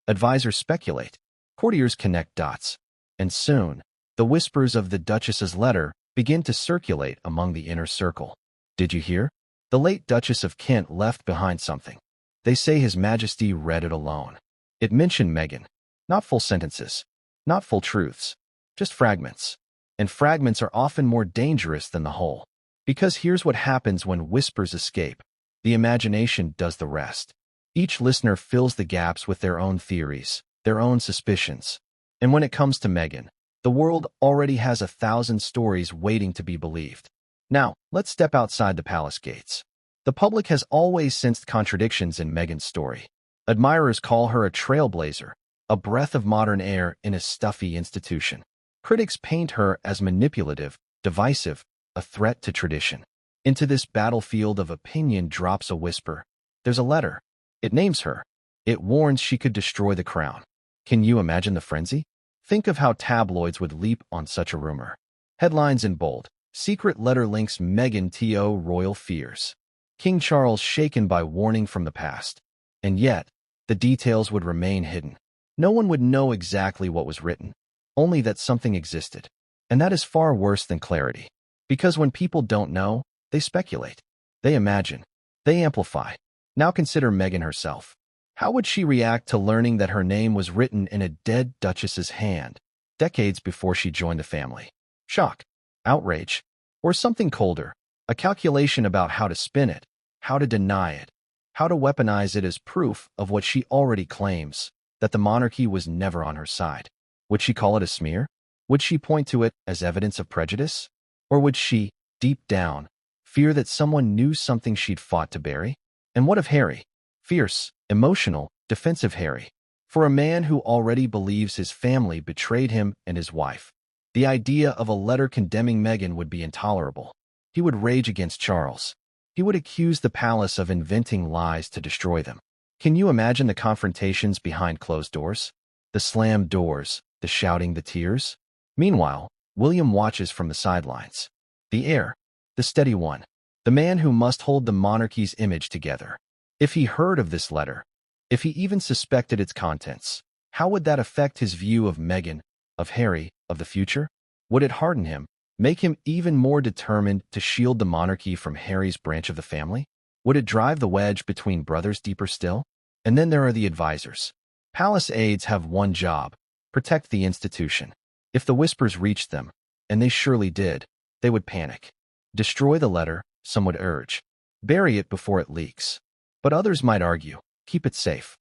Advisors speculate. Courtiers connect dots. And soon, the whispers of the Duchess's letter begin to circulate among the inner circle. Did you hear? The late Duchess of Kent left behind something. They say His Majesty read it alone. It mentioned Meghan. Not full sentences. Not full truths. Just fragments. And fragments are often more dangerous than the whole. Because here's what happens when whispers escape. The imagination does the rest. Each listener fills the gaps with their own theories, their own suspicions. And when it comes to Meghan, the world already has 1,000 stories waiting to be believed. Now, let's step outside the palace gates. The public has always sensed contradictions in Meghan's story. Admirers call her a trailblazer, a breath of modern air in a stuffy institution. Critics paint her as manipulative, divisive, a threat to tradition. Into this battlefield of opinion drops a whisper. There's a letter. It names her. It warns she could destroy the crown. Can you imagine the frenzy? Think of how tabloids would leap on such a rumor. Headlines in bold. Secret letter links Meghan to royal fears. King Charles shaken by warning from the past. And yet, the details would remain hidden. No one would know exactly what was written, only that something existed. And that is far worse than clarity. Because when people don't know, they speculate. They imagine. They amplify. Now consider Meghan herself. How would she react to learning that her name was written in a dead duchess's hand, decades before she joined the family? Shock, outrage, or something colder, a calculation about how to spin it, how to deny it, how to weaponize it as proof of what she already claims, that the monarchy was never on her side. Would she call it a smear? Would she point to it as evidence of prejudice? Or would she, deep down, fear that someone knew something she'd fought to bury? And what of Harry? Fierce, emotional, defensive Harry. For a man who already believes his family betrayed him and his wife, the idea of a letter condemning Meghan would be intolerable. He would rage against Charles. He would accuse the palace of inventing lies to destroy them. Can you imagine the confrontations behind closed doors? The slammed doors, the shouting, the tears? Meanwhile, William watches from the sidelines. The heir, the steady one, the man who must hold the monarchy's image together. If he heard of this letter, if he even suspected its contents, how would that affect his view of Meghan, of Harry, of the future? Would it harden him, make him even more determined to shield the monarchy from Harry's branch of the family? Would it drive the wedge between brothers deeper still? And then there are the advisors. Palace aides have one job: protect the institution. If the whispers reached them, and they surely did, they would panic. Destroy the letter, some would urge. Bury it before it leaks. But others might argue, keep it safe.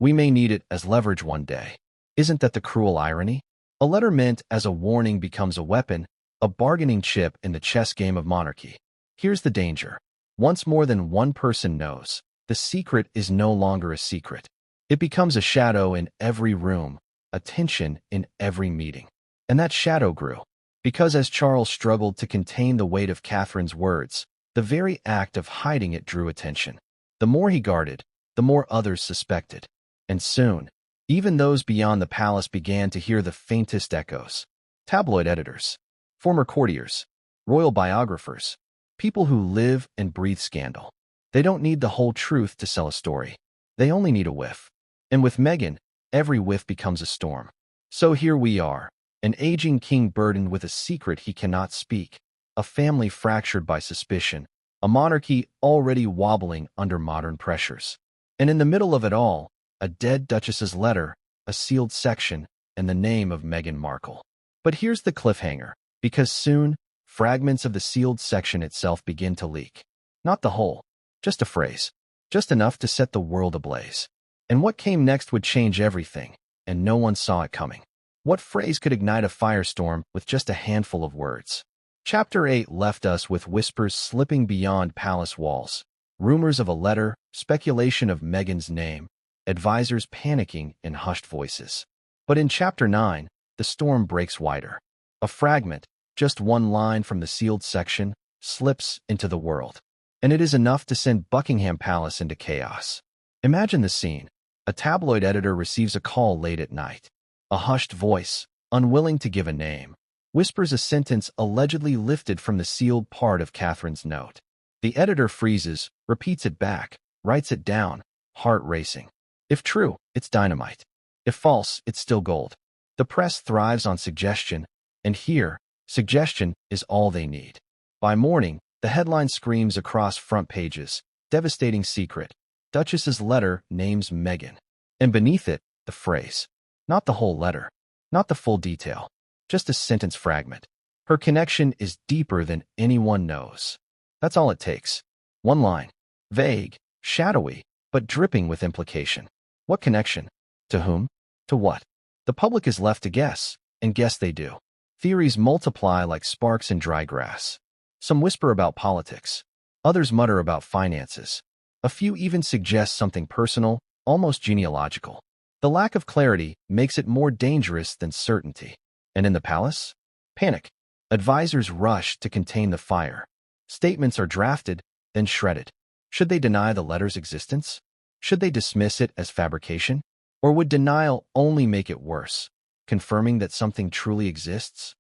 We may need it as leverage one day. Isn't that the cruel irony? A letter meant as a warning becomes a weapon, a bargaining chip in the chess game of monarchy. Here's the danger. Once more than one person knows, the secret is no longer a secret. It becomes a shadow in every room, a tension in every meeting. And that shadow grew. Because as Charles struggled to contain the weight of Catherine's words, the very act of hiding it drew attention. The more he guarded, the more others suspected. And soon, even those beyond the palace began to hear the faintest echoes. Tabloid editors, former courtiers, royal biographers, people who live and breathe scandal. They don't need the whole truth to sell a story. They only need a whiff. And with Meghan, every whiff becomes a storm. So here we are, an aging king burdened with a secret he cannot speak, a family fractured by suspicion, a monarchy already wobbling under modern pressures. And in the middle of it all, a dead duchess's letter, a sealed section, and the name of Meghan Markle. But here's the cliffhanger, because soon, fragments of the sealed section itself begin to leak. Not the whole, just a phrase, just enough to set the world ablaze. And what came next would change everything, and no one saw it coming. What phrase could ignite a firestorm with just a handful of words? Chapter 8 left us with whispers slipping beyond palace walls, rumors of a letter, speculation of Meghan's name, advisors panicking in hushed voices. But in Chapter 9, the storm breaks wider. A fragment, just one line from the sealed section, slips into the world. And it is enough to send Buckingham Palace into chaos. Imagine the scene. A tabloid editor receives a call late at night. A hushed voice, unwilling to give a name, whispers a sentence allegedly lifted from the sealed part of Catherine's note. The editor freezes, repeats it back, writes it down, heart racing. If true, it's dynamite. If false, it's still gold. The press thrives on suggestion, and here, suggestion is all they need. By morning, the headline screams across front pages, devastating secret. Duchess's letter names Meghan. And beneath it, the phrase. Not the whole letter. Not the full detail. Just a sentence fragment. Her connection is deeper than anyone knows. That's all it takes. One line. Vague, shadowy, but dripping with implication. What connection? To whom? To what? The public is left to guess, and guess they do. Theories multiply like sparks in dry grass. Some whisper about politics. Others mutter about finances. A few even suggest something personal, almost genealogical. The lack of clarity makes it more dangerous than certainty. And in the palace? Panic. Advisors rush to contain the fire. Statements are drafted, then shredded. Should they deny the letter's existence? Should they dismiss it as fabrication? Or would denial only make it worse, confirming that something truly exists?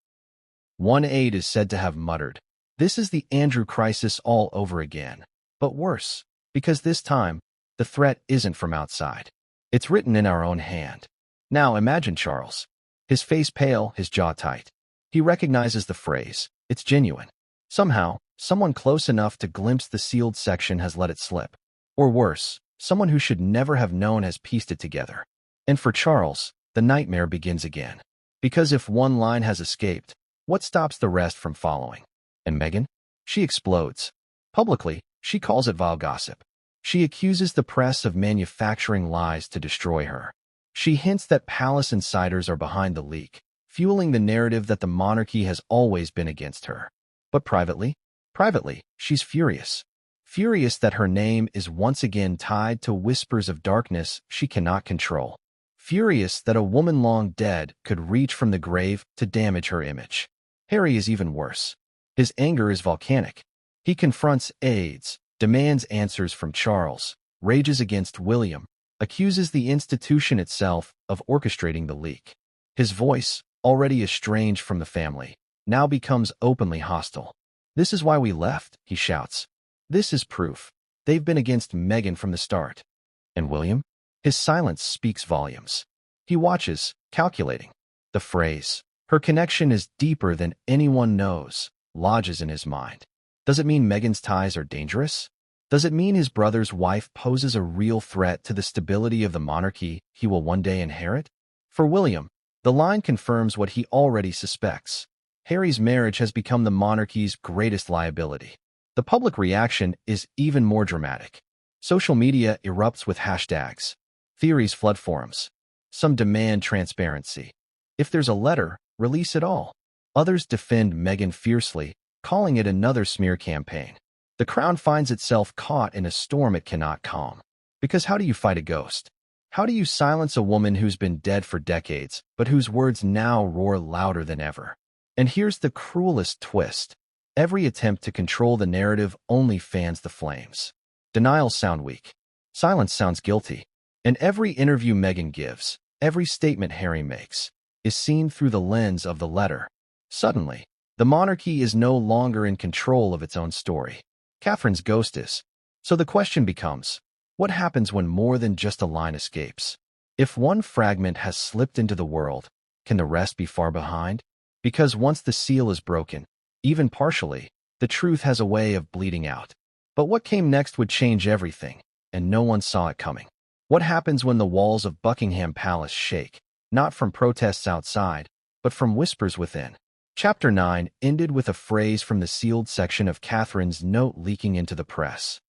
One aide is said to have muttered, "This is the Andrew crisis all over again." But worse, because this time, the threat isn't from outside. It's written in our own hand. Now imagine Charles. His face pale, his jaw tight. He recognizes the phrase. It's genuine. Somehow, someone close enough to glimpse the sealed section has let it slip. Or worse, someone who should never have known has pieced it together. And for Charles, the nightmare begins again. Because if one line has escaped, what stops the rest from following? And Meghan? She explodes. Publicly, she calls it vile gossip. She accuses the press of manufacturing lies to destroy her. She hints that palace insiders are behind the leak, fueling the narrative that the monarchy has always been against her. But privately, she's furious. Furious that her name is once again tied to whispers of darkness she cannot control. Furious that a woman long dead could reach from the grave to damage her image. Harry is even worse. His anger is volcanic. He confronts aides, demands answers from Charles, rages against William, accuses the institution itself of orchestrating the leak. His voice, already estranged from the family, now becomes openly hostile. "This is why we left," he shouts. "This is proof. They've been against Meghan from the start." And William? His silence speaks volumes. He watches, calculating. The phrase, "her connection is deeper than anyone knows," lodges in his mind. Does it mean Meghan's ties are dangerous? Does it mean his brother's wife poses a real threat to the stability of the monarchy he will one day inherit? For William, the line confirms what he already suspects. Harry's marriage has become the monarchy's greatest liability. The public reaction is even more dramatic. Social media erupts with hashtags. Theories flood forums. Some demand transparency. If there's a letter, release it all. Others defend Meghan fiercely, calling it another smear campaign. The crown finds itself caught in a storm it cannot calm. Because how do you fight a ghost? How do you silence a woman who's been dead for decades, but whose words now roar louder than ever? And here's the cruelest twist. Every attempt to control the narrative only fans the flames. Denials sound weak. Silence sounds guilty. And every interview Meghan gives, every statement Harry makes, is seen through the lens of the letter. Suddenly, the monarchy is no longer in control of its own story. Catherine's ghost is. So the question becomes, what happens when more than just a line escapes? If one fragment has slipped into the world, can the rest be far behind? Because once the seal is broken, even partially, the truth has a way of bleeding out. But what came next would change everything, and no one saw it coming. What happens when the walls of Buckingham Palace shake, not from protests outside, but from whispers within? Chapter 9 ended with a phrase from the sealed section of Catherine's note leaking into the press.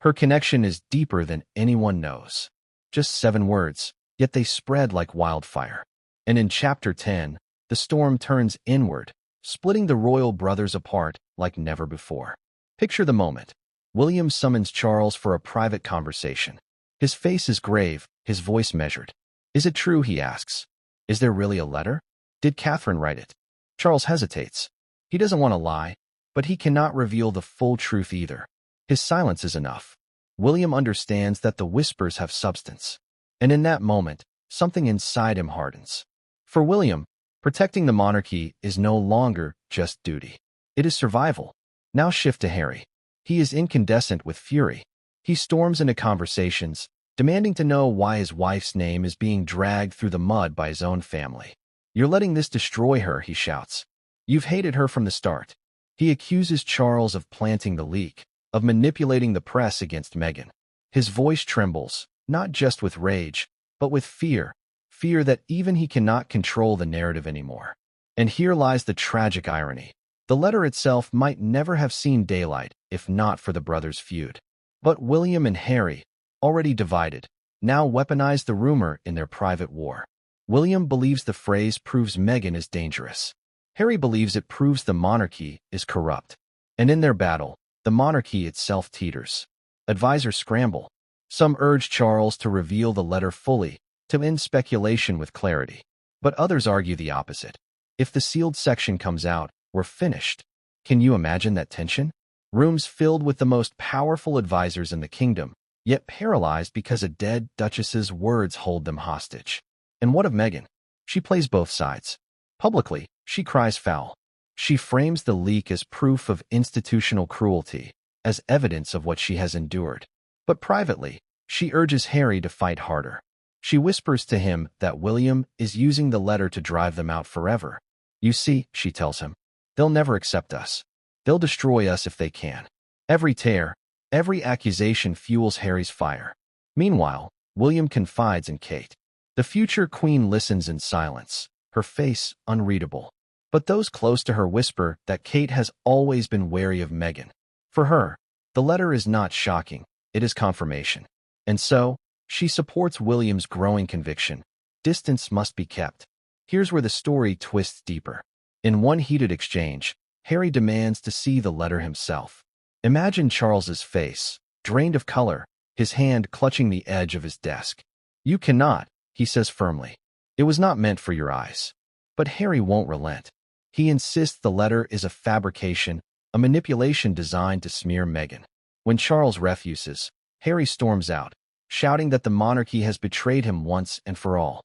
Her connection is deeper than anyone knows. Just 7 words, yet they spread like wildfire. And in Chapter 10, the storm turns inward, splitting the royal brothers apart like never before. Picture the moment. William summons Charles for a private conversation. His face is grave, his voice measured. Is it true, he asks. Is there really a letter? Did Catherine write it? Charles hesitates. He doesn't want to lie, but he cannot reveal the full truth either. His silence is enough. William understands that the whispers have substance. And in that moment, something inside him hardens. For William, protecting the monarchy is no longer just duty. It is survival. Now shift to Harry. He is incandescent with fury. He storms into conversations, demanding to know why his wife's name is being dragged through the mud by his own family. You're letting this destroy her, he shouts. You've hated her from the start. He accuses Charles of planting the leak, of manipulating the press against Meghan. His voice trembles, not just with rage, but with fear that even he cannot control the narrative anymore. And here lies the tragic irony. The letter itself might never have seen daylight if not for the brothers' feud. But William and Harry, already divided, now weaponize the rumor in their private war. William believes the phrase proves Meghan is dangerous. Harry believes it proves the monarchy is corrupt. And in their battle, the monarchy itself teeters. Advisors scramble. Some urge Charles to reveal the letter fully, to end speculation with clarity. But others argue the opposite. If the sealed section comes out, we're finished. Can you imagine that tension? Rooms filled with the most powerful advisors in the kingdom, yet paralyzed because a dead duchess's words hold them hostage. And what of Meghan? She plays both sides. Publicly, she cries foul. She frames the leak as proof of institutional cruelty, as evidence of what she has endured. But privately, she urges Harry to fight harder. She whispers to him that William is using the letter to drive them out forever. You see, she tells him, they'll never accept us. They'll destroy us if they can. Every tear, every accusation fuels Harry's fire. Meanwhile, William confides in Kate. The future queen listens in silence, her face unreadable. But those close to her whisper that Kate has always been wary of Meghan. For her, the letter is not shocking, it is confirmation. And so, she supports William's growing conviction. Distance must be kept. Here's where the story twists deeper. In one heated exchange, Harry demands to see the letter himself. Imagine Charles's face, drained of color, his hand clutching the edge of his desk. You cannot, he says firmly. It was not meant for your eyes. But Harry won't relent. He insists the letter is a fabrication, a manipulation designed to smear Meghan. When Charles refuses, Harry storms out, shouting that the monarchy has betrayed him once and for all.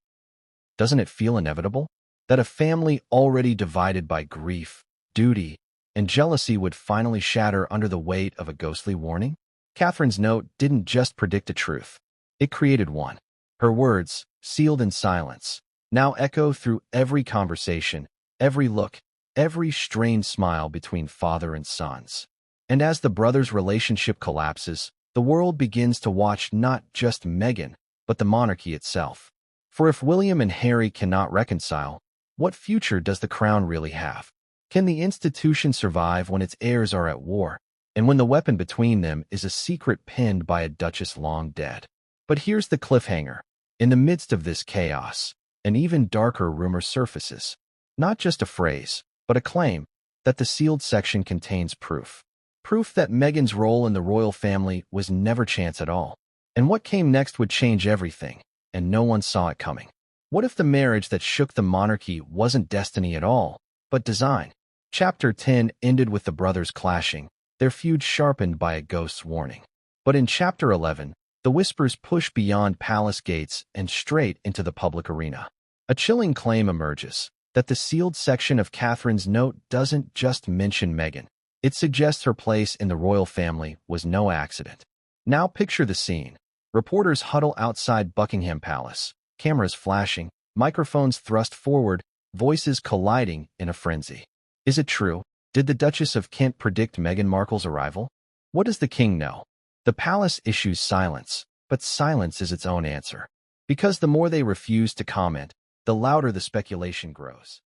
Doesn't it feel inevitable? That a family already divided by grief, duty, and jealousy would finally shatter under the weight of a ghostly warning? Catherine's note didn't just predict a truth. It created one. Her words, sealed in silence, now echo through every conversation, every look, every strained smile between father and sons. And as the brothers' relationship collapses, the world begins to watch not just Meghan, but the monarchy itself. For if William and Harry cannot reconcile, what future does the crown really have? Can the institution survive when its heirs are at war, and when the weapon between them is a secret penned by a duchess long dead? But here's the cliffhanger. In the midst of this chaos, an even darker rumor surfaces. Not just a phrase, but a claim that the sealed section contains proof. Proof that Meghan's role in the royal family was never chance at all. And what came next would change everything, and no one saw it coming. What if the marriage that shook the monarchy wasn't destiny at all, but design? Chapter 10 ended with the brothers clashing, their feud sharpened by a ghost's warning. But in Chapter 11, the whispers push beyond palace gates and straight into the public arena. A chilling claim emerges, that the sealed section of Catherine's note doesn't just mention Meghan. It suggests her place in the royal family was no accident. Now picture the scene. Reporters huddle outside Buckingham Palace, cameras flashing, microphones thrust forward, voices colliding in a frenzy. Is it true? Did the Duchess of Kent predict Meghan Markle's arrival? What does the king know? The palace issues silence, but silence is its own answer. Because the more they refuse to comment, the louder the speculation grows.